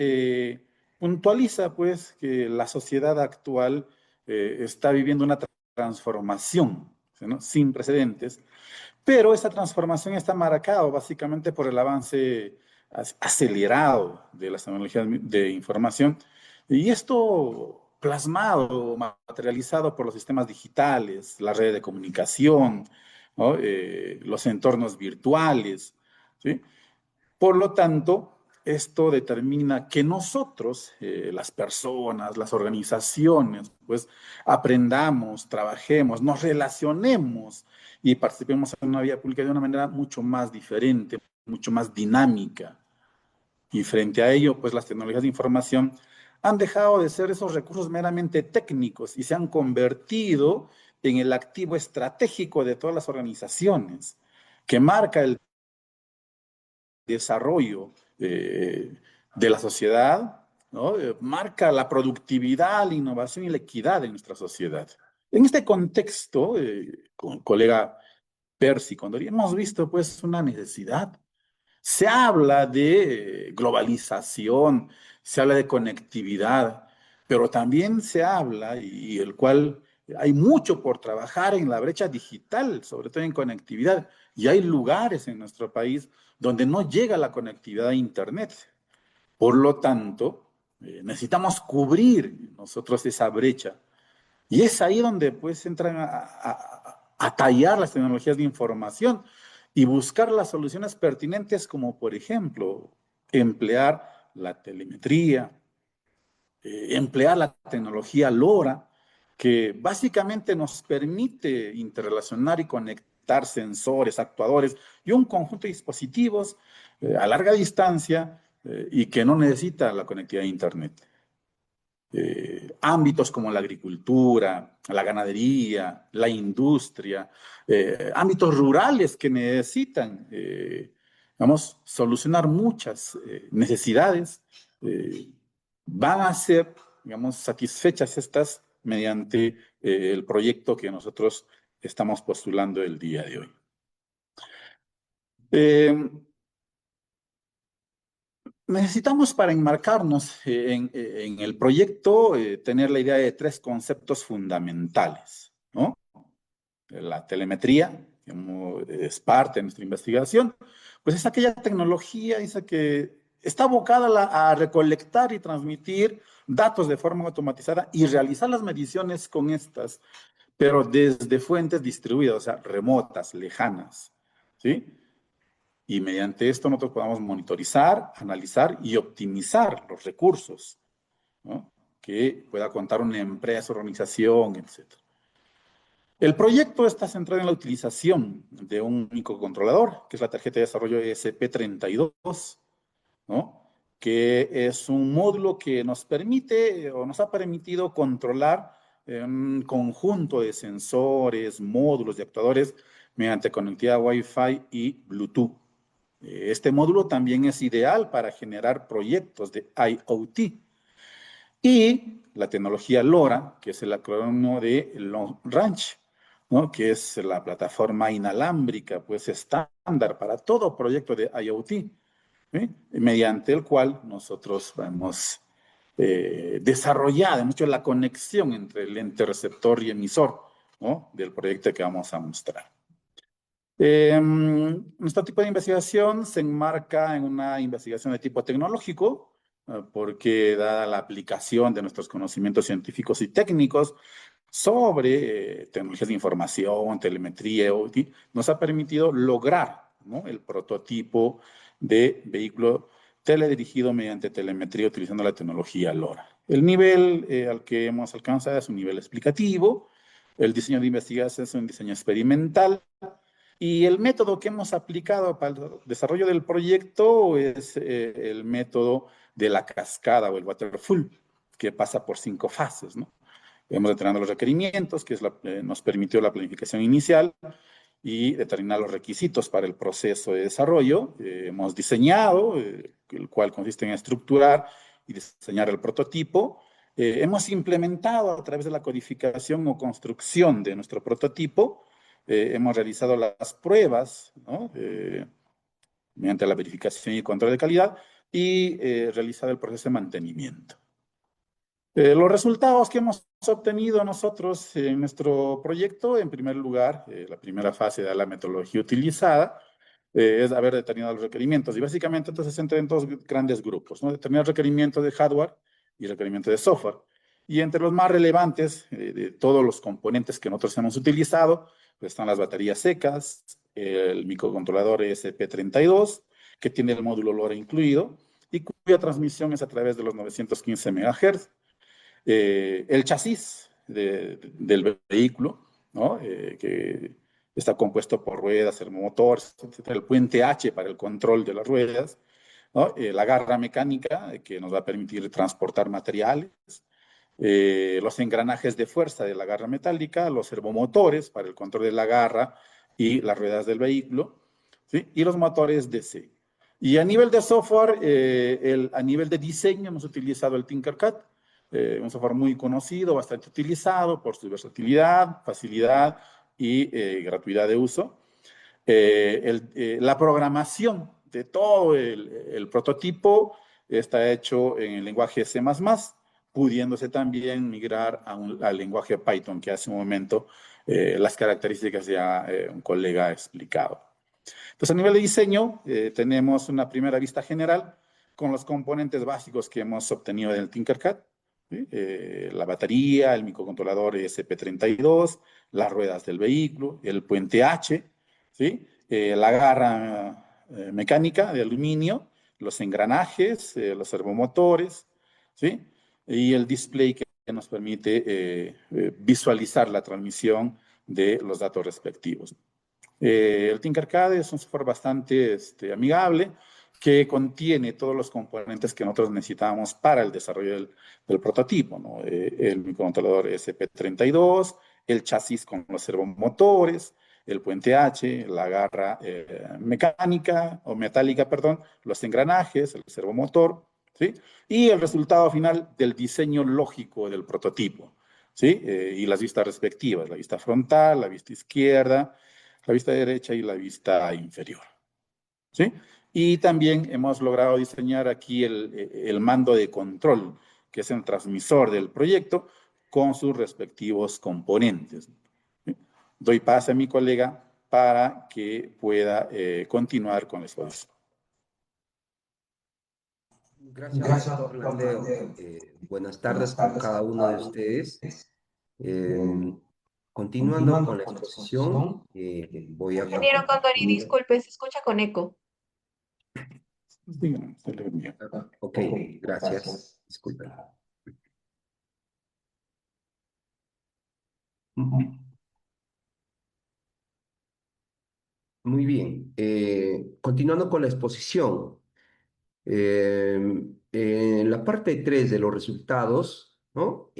puntualiza pues que la sociedad actual está viviendo una transformación, ¿no?, sin precedentes, pero esta transformación está marcada básicamente por el avance acelerado de las tecnologías de información y esto plasmado, materializado por los sistemas digitales, la red de comunicación, ¿no?, los entornos virtuales, ¿sí? Por lo tanto, esto determina que nosotros, las personas, las organizaciones, pues aprendamos, trabajemos, nos relacionemos y participemos en una vía pública de una manera mucho más diferente, mucho más dinámica. Y frente a ello, pues las tecnologías de información han dejado de ser esos recursos meramente técnicos y se han convertido en el activo estratégico de todas las organizaciones, que marca el desarrollo de la sociedad, ¿no? Marca la productividad, la innovación y la equidad en nuestra sociedad. En este contexto, con el colega Percy, cuando hemos visto pues una necesidad, se habla de globalización, se habla de conectividad, pero también se habla, y el cual hay mucho por trabajar en la brecha digital, sobre todo en conectividad, y hay lugares en nuestro país donde no llega la conectividad a Internet. Por lo tanto, necesitamos cubrir nosotros esa brecha. Y es ahí donde pues entran a tallar las tecnologías de información y buscar las soluciones pertinentes como por ejemplo emplear la telemetría, emplear la tecnología LoRa, que básicamente nos permite interrelacionar y conectar sensores, actuadores y un conjunto de dispositivos a larga distancia y que no necesita la conectividad a Internet. Ámbitos como la agricultura, la ganadería, la industria, ámbitos rurales que necesitan, vamos, solucionar muchas necesidades, van a ser, digamos, satisfechas estas mediante el proyecto que nosotros estamos postulando el día de hoy. Necesitamos para enmarcarnos en el proyecto tener la idea de tres conceptos fundamentales, ¿no? La telemetría, que es parte de nuestra investigación, pues es aquella tecnología esa que está abocada a recolectar y transmitir datos de forma automatizada y realizar las mediciones con estas, pero desde fuentes distribuidas, o sea, remotas, lejanas. ¿sí? Y mediante esto nosotros podamos monitorizar, analizar y optimizar los recursos, ¿no?, que pueda contar una empresa, organización, etc. El proyecto está centrado en la utilización de un microcontrolador, que es la tarjeta de desarrollo ESP32, ¿no?, que es un módulo que nos permite o nos ha permitido controlar un conjunto de sensores, módulos y actuadores mediante conectividad Wi-Fi y Bluetooth. Este módulo también es ideal para generar proyectos de IoT. Y la tecnología LoRa, que es el acrónimo de Long Range, ¿no?, que es la plataforma inalámbrica, pues estándar para todo proyecto de IoT, ¿sí?, mediante el cual nosotros hemos desarrollado mucho la conexión entre el ente receptor y emisor, ¿no?, del proyecto que vamos a mostrar. Nuestro tipo de investigación se enmarca en una investigación de tipo tecnológico, porque dada la aplicación de nuestros conocimientos científicos y técnicos sobre tecnologías de información, telemetría, IoT, nos ha permitido lograr, ¿no?, el prototipo de vehículo teledirigido mediante telemetría utilizando la tecnología LoRa. El nivel al que hemos alcanzado es un nivel explicativo. El diseño de investigación es un diseño experimental. Y el método que hemos aplicado para el desarrollo del proyecto es el método de la cascada o el waterfall, que pasa por 5 fases, ¿no? Hemos determinado los requerimientos, que es nos permitió la planificación inicial, y determinar los requisitos para el proceso de desarrollo. Hemos diseñado, el cual consiste en estructurar y diseñar el prototipo. Hemos implementado a través de la codificación o construcción de nuestro prototipo. Hemos realizado las pruebas, ¿no?, mediante la verificación y control de calidad, y realizado el proceso de mantenimiento. Los resultados que hemos obtenido nosotros en nuestro proyecto, en primer lugar, la primera fase de la metodología utilizada, es haber determinado los requerimientos. Y básicamente entonces se entra en 2 grandes grupos, ¿no?, determinar requerimientos de hardware y requerimientos de software. Y entre los más relevantes de todos los componentes que nosotros hemos utilizado, pues están las baterías secas, el microcontrolador ESP32, que tiene el módulo LoRa incluido, y cuya transmisión es a través de los 915 MHz. El chasis del vehículo, ¿no?, que está compuesto por ruedas, servomotores, etcétera, el puente H para el control de las ruedas, ¿no?, la garra mecánica que nos va a permitir transportar materiales, los engranajes de fuerza de la garra metálica, los servomotores para el control de la garra y las ruedas del vehículo, ¿sí?, y los motores DC. Y a nivel de software, a nivel de diseño hemos utilizado el Tinkercad, un software muy conocido, bastante utilizado por su versatilidad, facilidad y gratuidad de uso. La programación de todo el prototipo está hecho en el lenguaje C++, pudiéndose también migrar al lenguaje Python, que hace un momento las características ya un colega ha explicado. Entonces, a nivel de diseño, tenemos una primera vista general con los componentes básicos que hemos obtenido del Tinkercad, ¿sí?, la batería, el microcontrolador ESP32, las ruedas del vehículo, el puente H, ¿sí?, la garra mecánica de aluminio, los engranajes, los servomotores, ¿sí?, y el display que nos permite visualizar la transmisión de los datos respectivos. El Tinkercad es un software bastante amigable, que contiene todos los componentes que nosotros necesitamos para el desarrollo del prototipo, ¿no? El microcontrolador ESP32, el chasis con los servomotores, el puente H, la garra mecánica o metálica, perdón, los engranajes, el servomotor, ¿sí?, y el resultado final del diseño lógico del prototipo, ¿sí?, y las vistas respectivas, la vista frontal, la vista izquierda, la vista derecha y la vista inferior, ¿sí? Y también hemos logrado diseñar aquí el mando de control, que es el transmisor del proyecto, con sus respectivos componentes, ¿sí? Doy pase a mi colega para que pueda continuar con la exposición. Gracias, doctor Landeo. Buenas tardes con cada uno de ustedes. continuando con la exposición, voy a Ingeniero Condori, compartir. disculpe, se escucha con eco. Dígame, se le envía. Ok, gracias. Disculpen. Muy bien. Continuando con la exposición. En la parte 3 de los resultados, ¿no?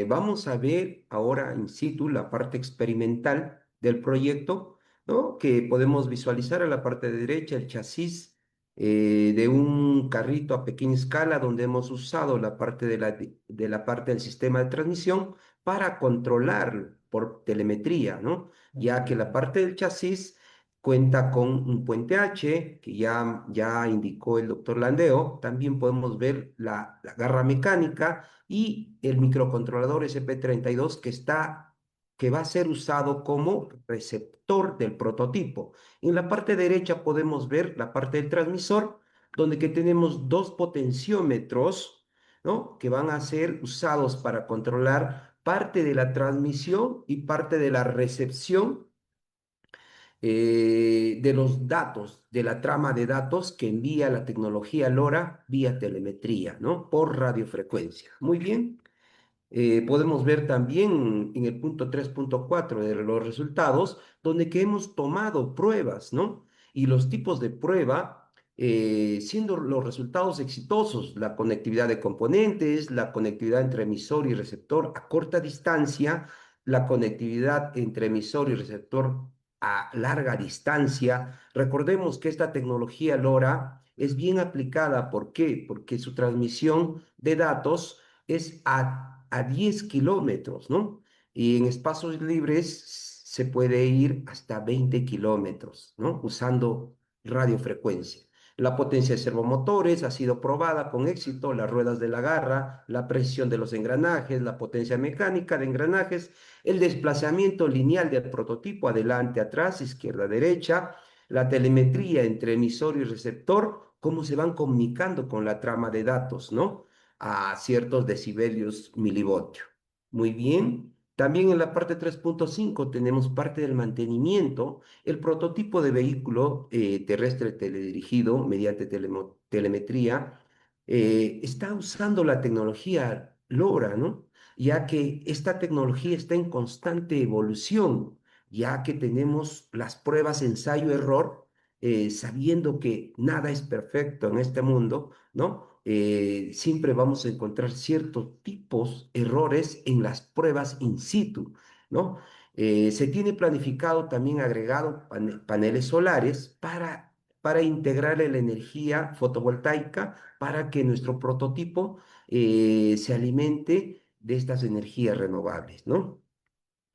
Vamos a ver ahora in situ la parte experimental del proyecto, ¿no? Que podemos visualizar a la parte de derecha el chasis de un carrito a pequeña escala donde hemos usado la parte de la parte del sistema de transmisión para controlar por telemetría, ¿no? Ya que la parte del chasis cuenta con un puente H, que ya indicó el doctor Landeo. También podemos ver la garra mecánica y el microcontrolador SP32 que va a ser usado como receptor del prototipo. En la parte derecha podemos ver la parte del transmisor, donde que tenemos dos potenciómetros, ¿no? Que van a ser usados para controlar parte de la transmisión y parte de la recepción de los datos, de la trama de datos que envía la tecnología LoRa vía telemetría, ¿no? Por radiofrecuencia. Muy bien. Podemos ver también en el punto 3.4 de los resultados, donde que hemos tomado pruebas, ¿no? Y los tipos de prueba, siendo los resultados exitosos, la conectividad de componentes, la conectividad entre emisor y receptor a corta distancia, la conectividad entre emisor y receptor a larga distancia. Recordemos que esta tecnología LoRa es bien aplicada. ¿Por qué? Porque su transmisión de datos es a 10 kilómetros, ¿no? Y en espacios libres se puede ir hasta 20 kilómetros, ¿no? Usando radiofrecuencia. La potencia de servomotores ha sido probada con éxito, las ruedas de la garra, la presión de los engranajes, la potencia mecánica de engranajes, el desplazamiento lineal del prototipo adelante, atrás, izquierda, derecha, la telemetría entre emisor y receptor, cómo se van comunicando con la trama de datos, ¿no? A ciertos decibelios milivoltio. Muy bien. También en la parte 3.5 tenemos parte del mantenimiento. El prototipo de vehículo terrestre teledirigido mediante telemetría está usando la tecnología LoRa, ¿no? Ya que esta tecnología está en constante evolución, ya que tenemos las pruebas ensayo-error, sabiendo que nada es perfecto en este mundo, ¿no? Siempre vamos a encontrar ciertos tipos, errores en las pruebas in situ, ¿no? Se tiene planificado también agregado paneles solares para integrar la energía fotovoltaica para que nuestro prototipo se alimente de estas energías renovables, ¿no?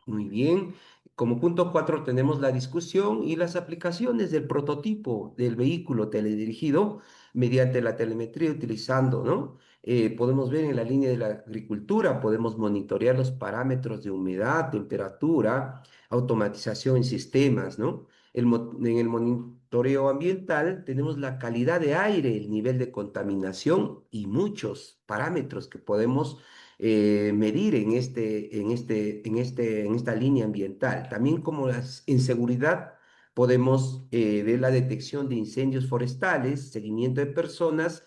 Muy bien. Como punto 4 tenemos la discusión y las aplicaciones del prototipo del vehículo teledirigido mediante la telemetría utilizando, ¿no? Podemos ver en la línea de la agricultura, podemos monitorear los parámetros de humedad, temperatura, automatización en sistemas, ¿no? En el monitoreo ambiental tenemos la calidad de aire, el nivel de contaminación y muchos parámetros que podemos medir en esta línea ambiental. También como en seguridad podemos ver la detección de incendios forestales, seguimiento de personas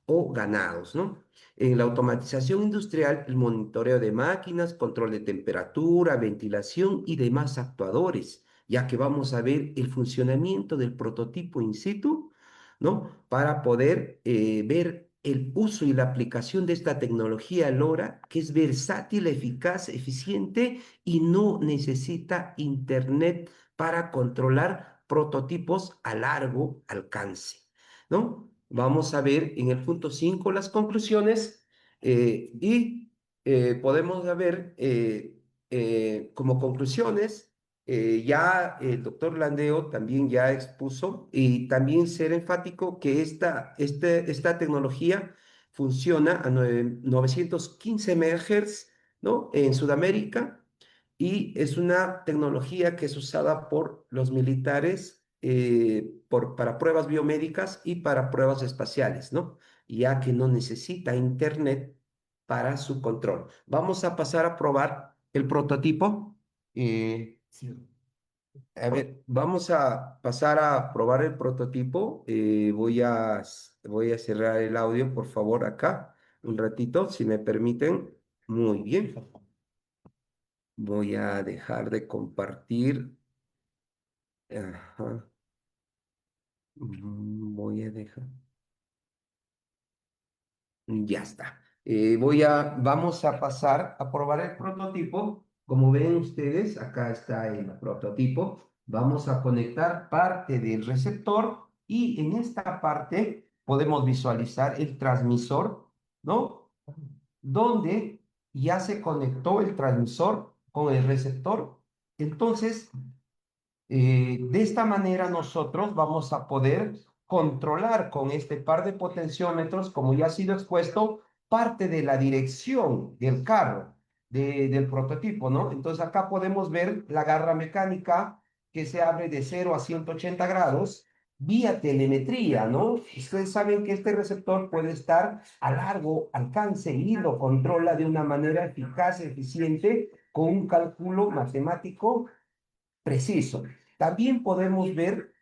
o ganados, ¿no? En la automatización industrial, el monitoreo de máquinas, control de temperatura, ventilación y demás actuadores, ya que vamos a ver el funcionamiento del prototipo in situ, ¿no? Para poder ver el uso y la aplicación de esta tecnología LoRa, que es versátil, eficaz, eficiente y no necesita internet para controlar prototipos a largo alcance, ¿no? Vamos a ver en el punto 5 las conclusiones y podemos ver como conclusiones. Ya el doctor Landeo también ya expuso y también ser enfático que esta tecnología funciona a 915 MHz, ¿no? En Sudamérica, y es una tecnología que es usada por los militares para pruebas biomédicas y para pruebas espaciales, ¿no? Ya que no necesita internet para su control. Vamos a pasar a probar el prototipo. Sí. A ver, vamos a pasar a probar el prototipo. Voy a cerrar el audio, por favor, acá, un ratito, si me permiten. Muy bien. Voy a dejar de compartir. Ajá. Voy a dejar. Ya está. Vamos a pasar a probar el prototipo. Como ven ustedes, acá está el prototipo. Vamos a conectar parte del receptor y en esta parte podemos visualizar el transmisor, ¿no? Donde ya se conectó el transmisor con el receptor. Entonces, de esta manera nosotros vamos a poder controlar con este par de potenciómetros, como ya ha sido expuesto, parte de la dirección del carro, del prototipo, ¿no? Entonces acá podemos ver la garra mecánica que se abre de 0 a 180 grados vía telemetría, ¿no? Ustedes saben que este receptor puede estar a largo alcance y lo controla de una manera eficaz, eficiente, con un cálculo matemático preciso. También podemos ver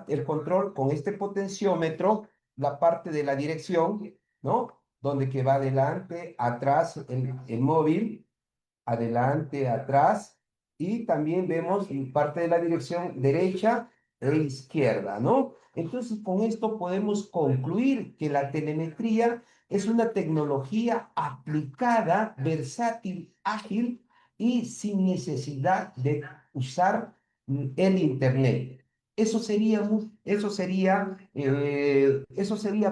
el control con este potenciómetro, la parte de la dirección, ¿no? Donde que va adelante, atrás el móvil, adelante, atrás, y también vemos en parte de la dirección derecha e izquierda, ¿no? Entonces, con esto podemos concluir que la telemetría es una tecnología aplicada, versátil, ágil y sin necesidad de usar el Internet. Eso sería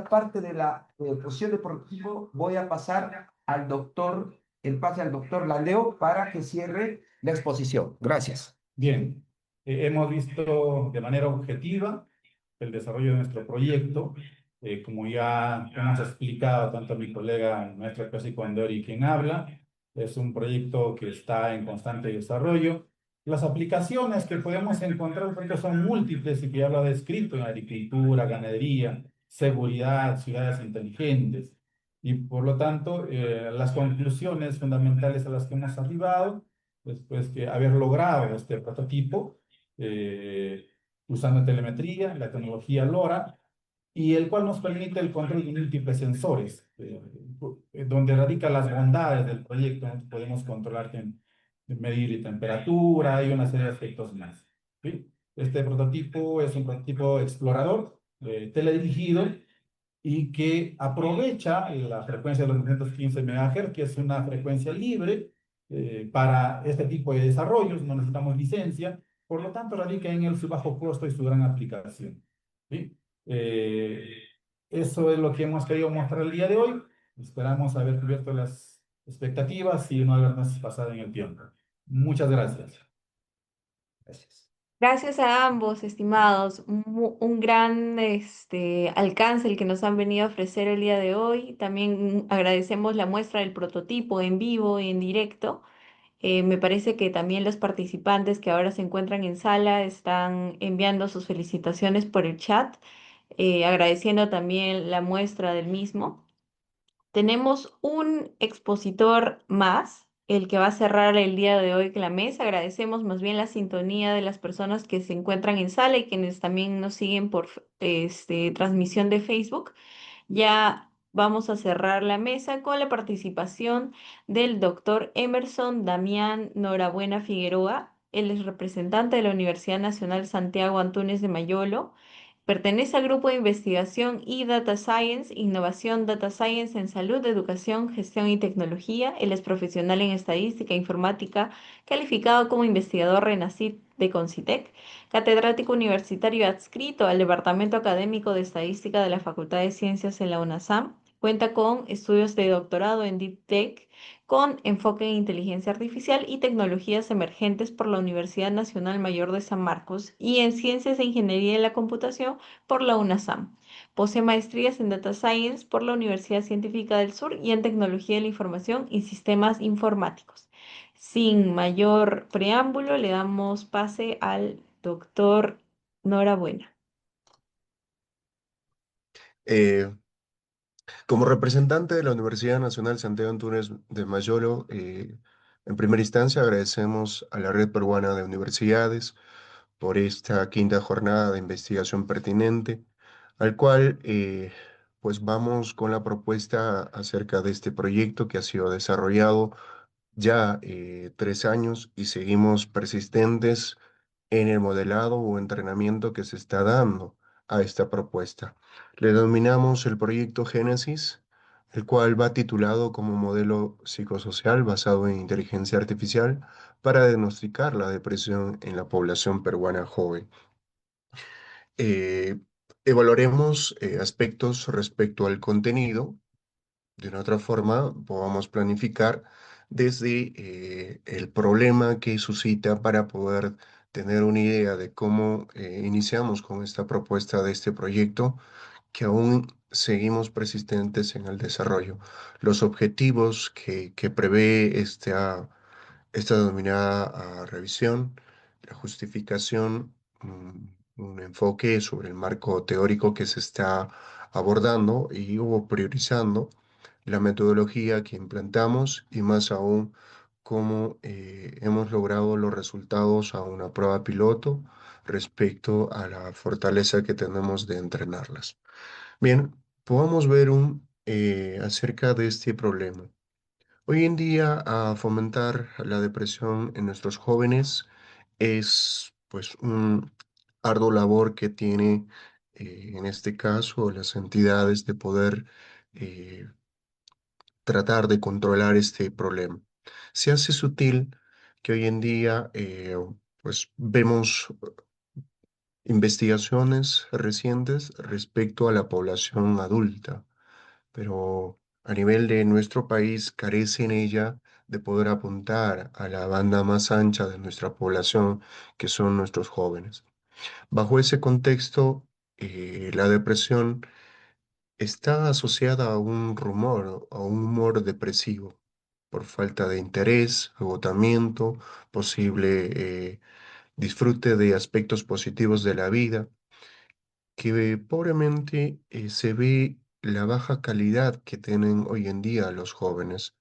parte de la posición de prototipo. Voy a pasar al doctor el pase al doctor Landeo para que cierre la exposición. Gracias. Bien, hemos visto de manera objetiva el desarrollo de nuestro proyecto. Como ya hemos explicado tanto mi colega, el maestro Percy Condori, quien habla, es un proyecto que está en constante desarrollo. Las aplicaciones que podemos encontrar porque son múltiples y que ya lo ha descrito en agricultura, ganadería, seguridad, ciudades inteligentes. Y por lo tanto, las conclusiones fundamentales a las que hemos arribado después de haber logrado este prototipo eh, usando telemetría, la tecnología LoRa, y el cual nos permite el control de múltiples sensores, donde radican las bondades del proyecto. ¿No? Podemos controlar, medir temperatura y una serie de aspectos más. ¿Sí? Este prototipo es un prototipo explorador, teledirigido, y que aprovecha la frecuencia de los 915 MHz, que es una frecuencia libre para este tipo de desarrollos, no necesitamos licencia, por lo tanto radica en su bajo costo y su gran aplicación. ¿Sí? Eh, Eso es lo que hemos querido mostrar el día de hoy. Esperamos haber cubierto las expectativas y no habernos pasado en el tiempo. Muchas gracias. Gracias. Gracias a ambos, estimados. Un gran alcance el que nos han venido a ofrecer el día de hoy. También agradecemos la muestra del prototipo en vivo y en directo. Me parece que también los participantes que ahora se encuentran en sala están enviando sus felicitaciones por el chat, agradeciendo también la muestra del mismo. Tenemos un expositor más, el que va a cerrar el día de hoy la mesa. Agradecemos más bien la sintonía de las personas que se encuentran en sala y quienes también nos siguen por transmisión de Facebook. Ya vamos a cerrar la mesa con la participación del doctor Emerson Damián Norabuena Figueroa. Él es representante de la Universidad Nacional Santiago Antúnez de Mayolo. Pertenece al grupo de investigación y Data Science, Innovación Data Science en Salud, Educación, Gestión y Tecnología. Él es profesional en estadística e informática, calificado como investigador RENACIT de CONCITEC, catedrático universitario adscrito al Departamento Académico de Estadística de la Facultad de Ciencias en la UNASAM. Cuenta con estudios de doctorado en Deep Tech con enfoque en inteligencia artificial y tecnologías emergentes por la Universidad Nacional Mayor de San Marcos y en Ciencias e Ingeniería de la Computación por la UNASAM. Posee maestrías en Data Science por la Universidad Científica del Sur y en Tecnología de la Información y Sistemas Informáticos. Sin mayor preámbulo, le damos pase al doctor Norabuena. Eh, Como representante de la Universidad Nacional Santiago Antúnez de Mayolo, En primera instancia, agradecemos a la Red Peruana de Universidades por esta quinta jornada de investigación pertinente, al cual pues vamos con la propuesta acerca de este proyecto que ha sido desarrollado ya 3 años y seguimos persistentes en el modelado o entrenamiento que se está dando a esta propuesta. Le denominamos el proyecto Génesis, el cual va titulado como modelo psicosocial basado en inteligencia artificial para diagnosticar la depresión en la población peruana joven. Eh, Evaluaremos aspectos respecto al contenido. De una otra forma, podamos planificar desde el problema que suscita para poder tener una idea de cómo iniciamos con esta propuesta de este proyecto, que aún seguimos persistentes en el desarrollo. Los objetivos que prevé esta denominada revisión, la justificación, un enfoque sobre el marco teórico que se está abordando y o priorizando, la metodología que implantamos y más aún cómo hemos logrado los resultados a una prueba piloto respecto a la fortaleza que tenemos de entrenarlas. Bien, podamos ver acerca de este problema. Hoy en día, a fomentar la depresión en nuestros jóvenes es pues un arduo labor que tiene en este caso las entidades de poder eh, tratar de controlar este problema. Se hace sutil que hoy en día pues vemos investigaciones recientes respecto a la población adulta, pero a nivel de nuestro país carece en ella de poder apuntar a la banda más ancha de nuestra población, que son nuestros jóvenes. Bajo ese contexto, la depresión está asociada a un rumor, a un humor depresivo, por falta de interés, agotamiento, posible disfrute de aspectos positivos de la vida, que pobremente se ve la baja calidad que tienen hoy en día los jóvenes.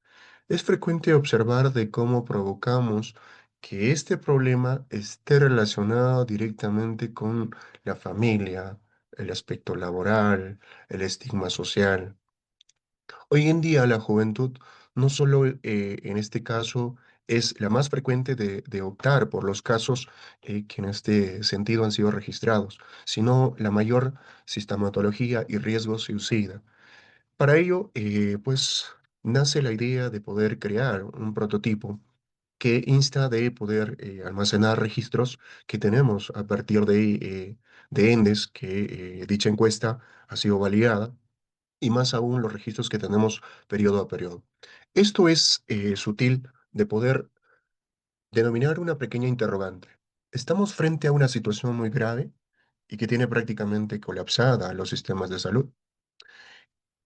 Es frecuente observar de cómo provocamos que este problema esté relacionado directamente con la familia, el aspecto laboral, el estigma social. Hoy en día la juventud no solo en este caso es la más frecuente de optar por los casos que en este sentido han sido registrados, sino la mayor sistematología y riesgo suicida. Para ello, pues nace la idea de poder crear un prototipo que insta de poder almacenar registros que tenemos a partir de ENDES, que dicha encuesta ha sido validada y más aún los registros que tenemos periodo a periodo. Esto es sutil de poder denominar una pequeña interrogante. Estamos frente a una situación muy grave y que tiene prácticamente colapsada los sistemas de salud.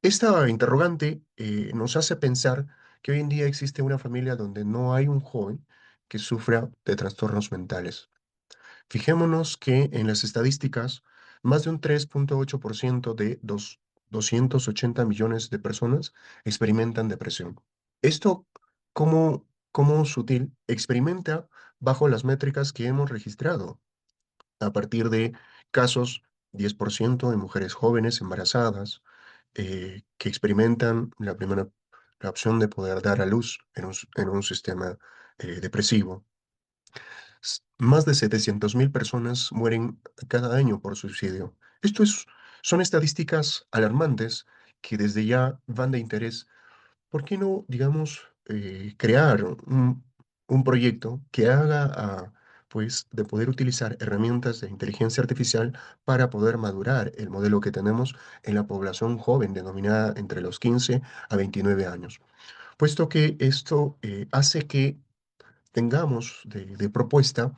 Esta interrogante nos hace pensar que hoy en día existe una familia donde no hay un joven que sufra de trastornos mentales. Fijémonos que en las estadísticas, más de un 3,8% de 280 millones de personas experimentan depresión. Esto, como sutil, experimenta bajo las métricas que hemos registrado, a partir de casos 10% de mujeres jóvenes embarazadas que experimentan la opción de poder dar a luz en un sistema depresivo. Más de 700.000 personas mueren cada año por suicidio. Son estadísticas alarmantes que desde ya van de interés. ¿Por qué no, digamos, crear un proyecto que pues, de poder utilizar herramientas de inteligencia artificial para poder madurar el modelo que tenemos en la población joven, denominada entre los 15 a 29 años? Puesto que esto hace que tengamos de propuesta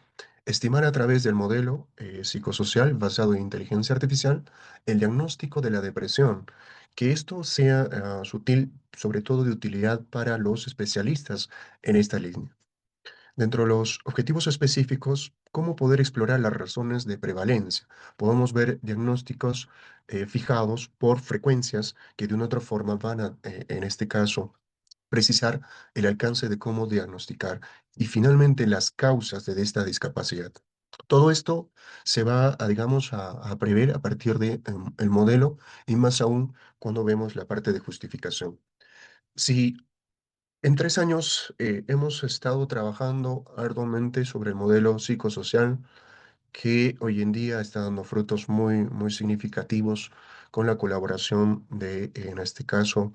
estimar a través del modelo psicosocial basado en inteligencia artificial el diagnóstico de la depresión, que esto sea sutil, sobre todo de utilidad para los especialistas en esta línea. Dentro de los objetivos específicos, ¿cómo poder explorar las razones de prevalencia? Podemos ver diagnósticos fijados por frecuencias que de una otra forma van a, en este caso, precisar el alcance de cómo diagnosticar y finalmente las causas de esta discapacidad. Todo esto se va a, digamos, a prever a partir de el modelo y más aún cuando vemos la parte de justificación. Si en 3 años hemos estado trabajando arduamente sobre el modelo psicosocial que hoy en día está dando frutos muy, muy significativos con la colaboración de, en este caso,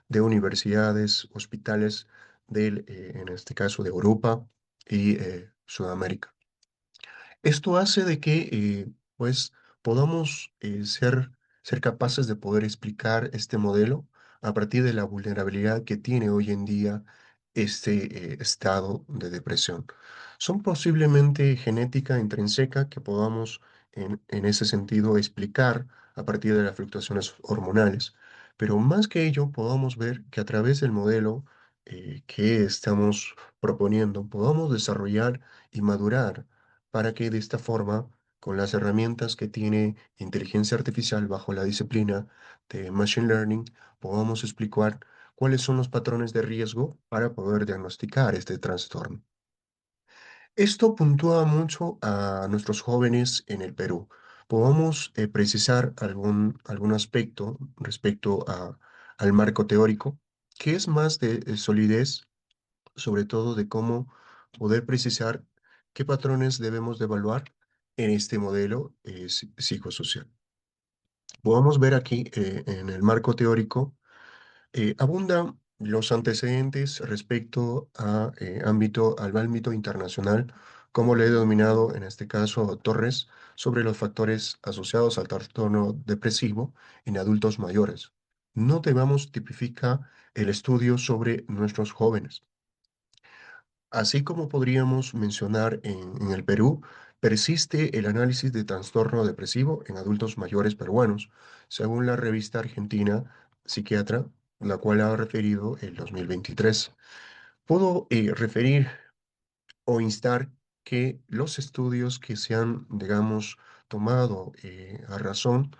de universidades, hospitales en este caso, de Europa y Sudamérica. Esto hace de que, pues, podamos ser capaces de poder explicar este modelo a partir de la vulnerabilidad que tiene hoy en día este estado de depresión. Son posiblemente genética intrínseca que podamos, en ese sentido, explicar a partir de las fluctuaciones hormonales, pero más que ello, podamos ver que a través del modelo que estamos proponiendo, podamos desarrollar y madurar para que de esta forma, con las herramientas que tiene inteligencia artificial bajo la disciplina de Machine Learning, podamos explicar cuáles son los patrones de riesgo para poder diagnosticar este trastorno. Esto puntúa mucho a nuestros jóvenes en el Perú. Podamos precisar algún aspecto respecto al marco teórico, que es más de solidez, sobre todo de cómo poder precisar qué patrones debemos de evaluar en este modelo psicosocial. Podemos ver aquí en el marco teórico, abundan los antecedentes respecto al ámbito internacional, como le he denominado en este caso Torres, sobre los factores asociados al trastorno depresivo en adultos mayores. No debamos tipificar el estudio sobre nuestros jóvenes. Así como podríamos mencionar en el Perú, persiste el análisis de trastorno depresivo en adultos mayores peruanos, según la revista argentina Psiquiatra, la cual ha referido el 2023. Puedo referir o instar que los estudios que se han, digamos, tomado a razón,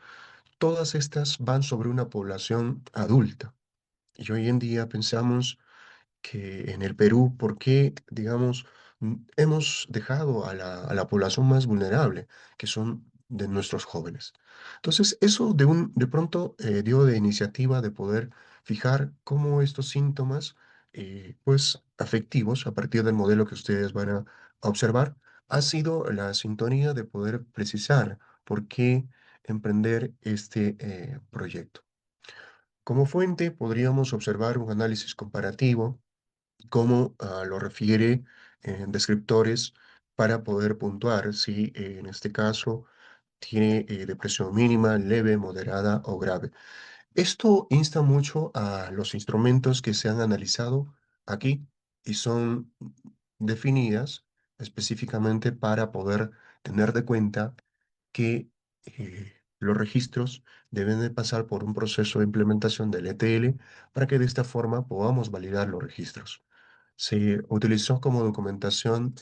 todas estas van sobre una población adulta. Y hoy en día pensamos que en el Perú, ¿por qué, digamos, hemos dejado a la población más vulnerable, que son de nuestros jóvenes? Entonces, eso de pronto dio de iniciativa de poder fijar cómo estos síntomas, pues, afectivos, a partir del modelo que ustedes van a observar, ha sido la sintonía de poder precisar por qué emprender este proyecto. Como fuente, podríamos observar un análisis comparativo como lo refiere en descriptores para poder puntuar si en este caso tiene depresión mínima, leve, moderada o grave. Esto insta mucho a los instrumentos que se han analizado aquí y son definidas específicamente para poder tener de cuenta que los registros deben de pasar por un proceso de implementación del ETL para que de esta forma podamos validar los registros. Se utilizó como documentación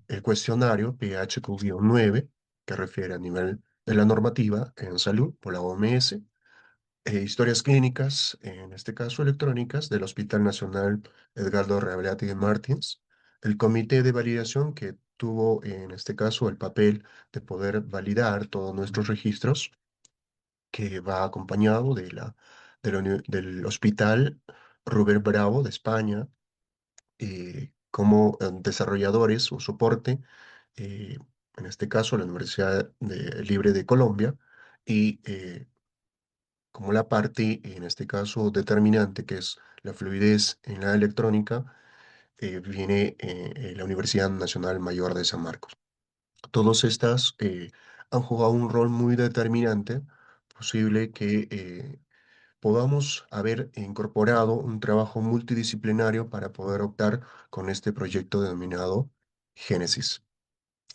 el cuestionario PHQ-9, que refiere a nivel de la normativa en salud por la OMS, historias clínicas, en este caso electrónicas, del Hospital Nacional Edgardo Reaveliati de Martins, el comité de validación que tuvo en este caso el papel de poder validar todos nuestros registros, que va acompañado del Hospital Rubén Bravo de España, como desarrolladores o soporte, eh, en este caso la Libre de Colombia, y como la parte, en este caso, determinante, que es la fluidez en la electrónica, viene la Universidad Nacional Mayor de San Marcos. Todas estas han jugado un rol muy determinante, posible que podamos haber incorporado un trabajo multidisciplinario para poder optar con este proyecto denominado Génesis.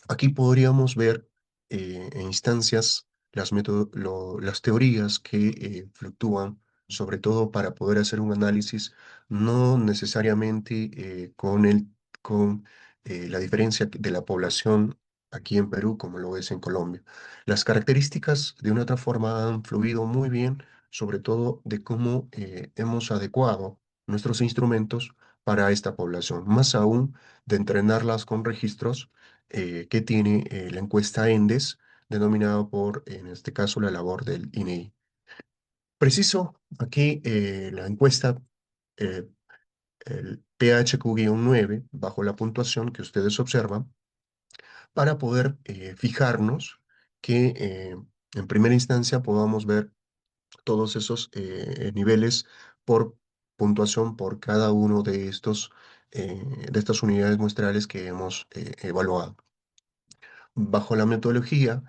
Aquí podríamos ver en instancias las teorías que fluctúan, sobre todo para poder hacer un análisis, no necesariamente con la diferencia de la población aquí en Perú como lo es en Colombia. Las características de una otra forma han fluido muy bien, sobre todo de cómo hemos adecuado nuestros instrumentos para esta población, más aún de entrenarlas con registros que tiene la encuesta ENDES, denominado por, en este caso, la labor del INEI. Preciso aquí la encuesta, eh, el PHQ-9, bajo la puntuación que ustedes observan, para poder fijarnos que en primera instancia podamos ver todos esos niveles por puntuación por cada uno de estas unidades muestrales que hemos evaluado. Bajo la metodología,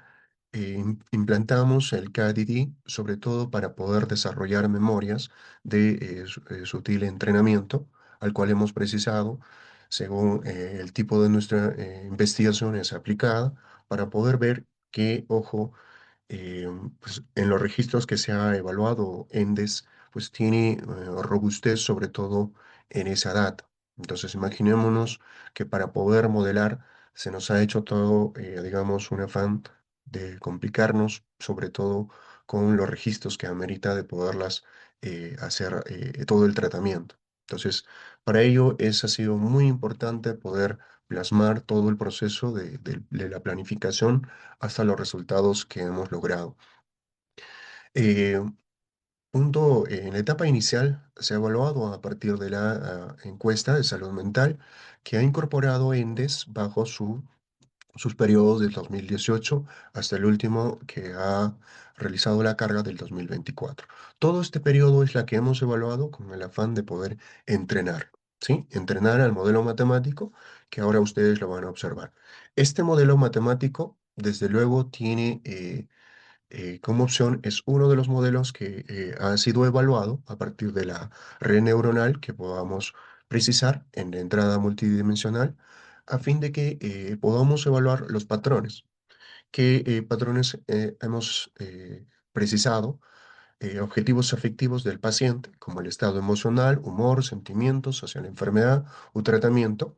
implantamos el KDD, sobre todo para poder desarrollar memorias de sutil entrenamiento, al cual hemos precisado, según el tipo de nuestra investigación es aplicada, para poder ver que, ojo, pues, en los registros que se ha evaluado, ENDES, pues tiene robustez sobre todo en esa data. Entonces, imaginémonos que para poder modelar se nos ha hecho todo, digamos, un afán de complicarnos, sobre todo con los registros que amerita de poderlas hacer todo el tratamiento. Entonces, para ello ha sido muy importante poder plasmar todo el proceso de la planificación hasta los resultados que hemos logrado. Eh, en la etapa inicial se ha evaluado a partir de la encuesta de salud mental que ha incorporado ENDES bajo sus periodos del 2018 hasta el último que ha realizado la carga del 2024. Todo este periodo es la que hemos evaluado con el afán de poder entrenar, ¿sí? Entrenar al modelo matemático que ahora ustedes lo van a observar. Este modelo matemático, desde luego, tiene como opción, es uno de los modelos que ha sido evaluado a partir de la red neuronal que podamos precisar en la entrada multidimensional a fin de que podamos evaluar los patrones. ¿Qué patrones hemos precisado? Objetivos afectivos del paciente, como el estado emocional, humor, sentimientos hacia la enfermedad o tratamiento.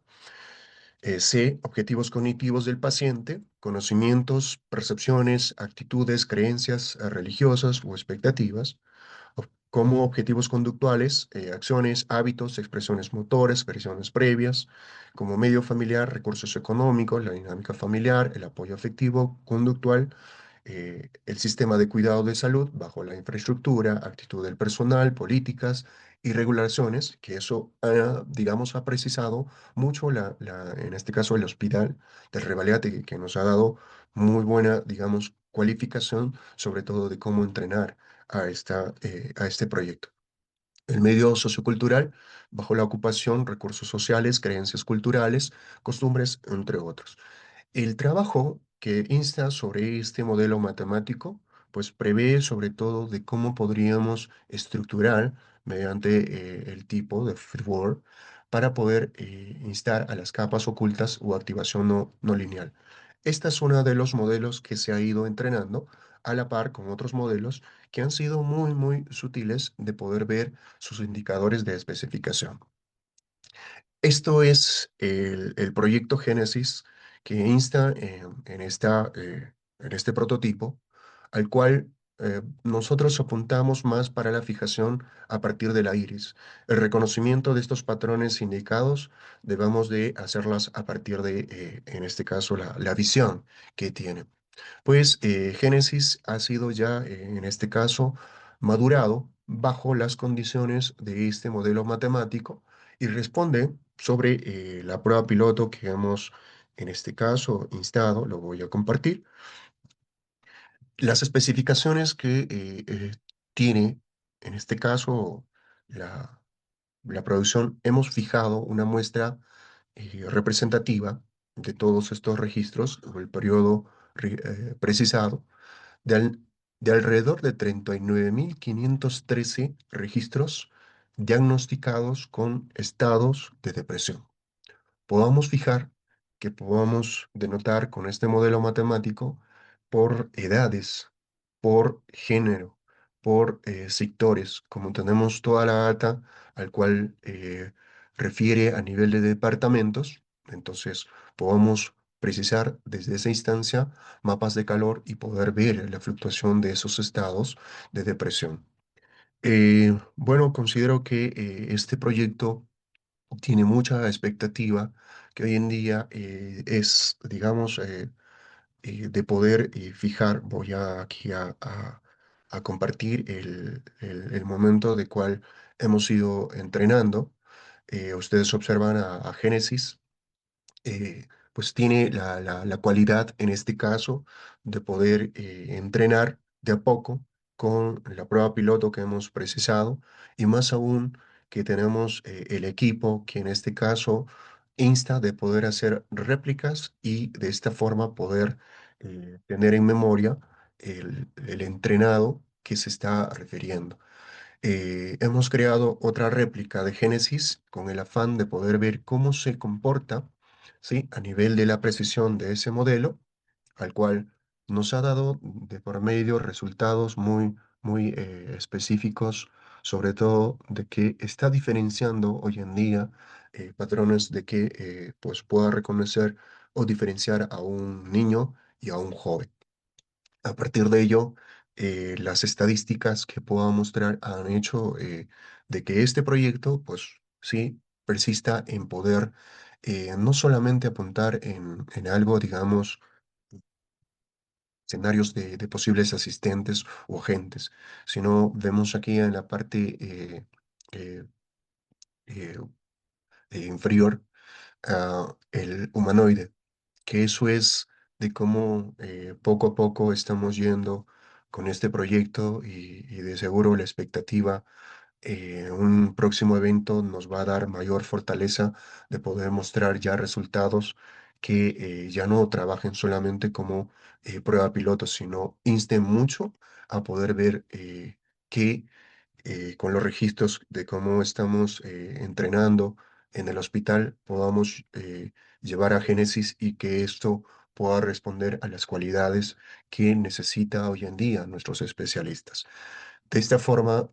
C, objetivos cognitivos del paciente, conocimientos, percepciones, actitudes, creencias religiosas o expectativas, como objetivos conductuales, acciones, hábitos, expresiones motoras, expresiones previas, como medio familiar, recursos económicos, la dinámica familiar, el apoyo afectivo, conductual, el sistema de cuidado de salud bajo la infraestructura, actitud del personal, políticas y regulaciones, que eso, digamos, ha precisado mucho, en este caso, el hospital del Revalidate, que nos ha dado muy buena, digamos, cualificación, sobre todo de cómo entrenar a este proyecto. El medio sociocultural, bajo la ocupación, recursos sociales, creencias culturales, costumbres, entre otros. El trabajo que insta sobre este modelo matemático, pues prevé sobre todo de cómo podríamos estructurar mediante el tipo de feedword para poder instar a las capas ocultas o activación no lineal. Esta es uno de los modelos que se ha ido entrenando a la par con otros modelos que han sido muy sutiles de poder ver sus indicadores de especificación. Esto es el proyecto Génesis que insta en este prototipo, al cual nosotros apuntamos más para la fijación a partir de la iris. El reconocimiento de estos patrones indicados debemos de hacerlas a partir de, en este caso, la visión que tiene. Pues Génesis ha sido ya, en este caso, madurado bajo las condiciones de este modelo matemático y responde sobre la prueba piloto que hemos, en este caso, instado, lo voy a compartir. Las especificaciones que tiene, en este caso, la, la producción, hemos fijado una muestra representativa de todos estos registros, o el periodo precisado, de, de alrededor de 39.513 registros diagnosticados con estados de depresión. Podamos fijar que podamos denotar con este modelo matemático por edades, por género, por sectores, como tenemos toda la data al cual refiere a nivel de departamentos, entonces podamos precisar desde esa instancia mapas de calor y poder ver la fluctuación de esos estados de depresión. Bueno, considero que este proyecto tiene mucha expectativa, que hoy en día es, digamos, de poder fijar, voy aquí a compartir el momento de cual hemos ido entrenando. Ustedes observan a Génesis, pues tiene la cualidad en este caso de poder entrenar de a poco con la prueba piloto que hemos precisado y más aún que tenemos el equipo que en este caso insta de poder hacer réplicas y de esta forma poder tener en memoria el entrenado que se está refiriendo. Hemos creado otra réplica de Génesis con el afán de poder ver cómo se comporta, ¿sí? A nivel de la precisión de ese modelo, al cual nos ha dado de por medio resultados muy específicos, sobre todo de que está diferenciando hoy en día patrones de que pues pueda reconocer o diferenciar a un niño y a un joven. A partir de ello, las estadísticas que puedo mostrar han hecho de que este proyecto, pues sí, persista en poder no solamente apuntar en algo, digamos, escenarios de posibles asistentes o agentes, sino vemos aquí en la parte eh, eh, inferior el humanoide, que eso es de cómo poco a poco estamos yendo con este proyecto y de seguro la expectativa, un próximo evento nos va a dar mayor fortaleza de poder mostrar ya resultados que ya no trabajen solamente como prueba piloto, sino insten mucho a poder ver que con los registros de cómo estamos entrenando en el hospital, podamos llevar a Génesis y que esto pueda responder a las cualidades que necesita hoy en día nuestros especialistas. De esta forma,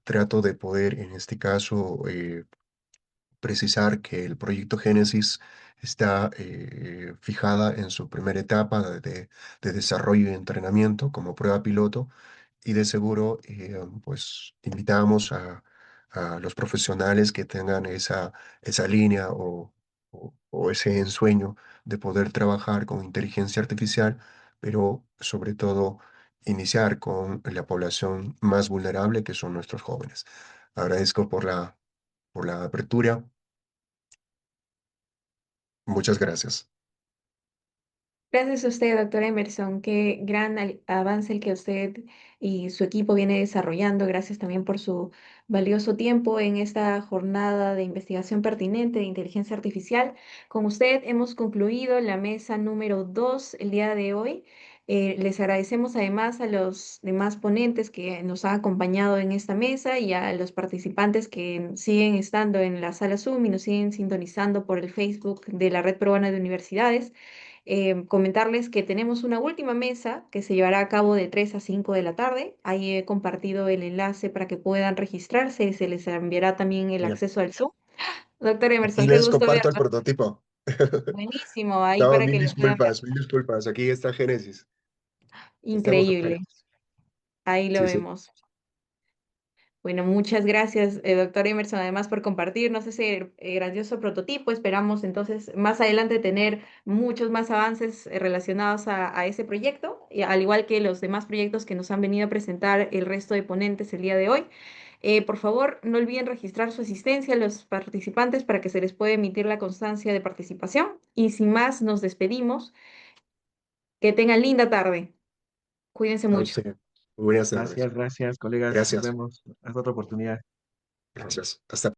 trato de poder, en este caso, precisar que el proyecto Génesis está fijada en su primera etapa de desarrollo y entrenamiento como prueba piloto y de seguro pues invitamos a los profesionales que tengan esa línea o ese ensueño de poder trabajar con inteligencia artificial, pero sobre todo iniciar con la población más vulnerable que son nuestros jóvenes. Agradezco por la apertura. Muchas gracias. Gracias a usted, doctora Emerson. Qué gran avance el que usted y su equipo viene desarrollando. Gracias también por su valioso tiempo en esta jornada de investigación pertinente de inteligencia artificial. Con usted hemos concluido la mesa número 2 el día de hoy. Les agradecemos además a los demás ponentes que nos han acompañado en esta mesa y a los participantes que siguen estando en la sala Zoom y nos siguen sintonizando por el Facebook de la Red Peruana de Universidades. Comentarles que tenemos una última mesa que se llevará a cabo de 3 a 5 de la tarde. Ahí he compartido el enlace para que puedan registrarse. Se les enviará también el Bien. acceso al Zoom. Doctor Aquí Emerson, qué les gusto comparto el verlo. prototipo. Buenísimo, ahí No, para que lo puedan ver. mil disculpas. Aquí está Génesis. Estamos Increíble, perfectos. ahí lo Sí, sí. vemos. Bueno, muchas gracias, doctor Emerson, además por compartirnos ese grandioso prototipo. Esperamos entonces más adelante tener muchos más avances relacionados a ese proyecto, y al igual que los demás proyectos que nos han venido a presentar el resto de ponentes el día de hoy. Por favor, no olviden registrar su asistencia a los participantes para que se les pueda emitir la constancia de participación. Y sin más, nos despedimos. Que tengan linda tarde. Cuídense A mucho. usted. Buenas tardes. Gracias, gracias, colegas. Nos Gracias. vemos. Hasta otra oportunidad. Gracias. Hasta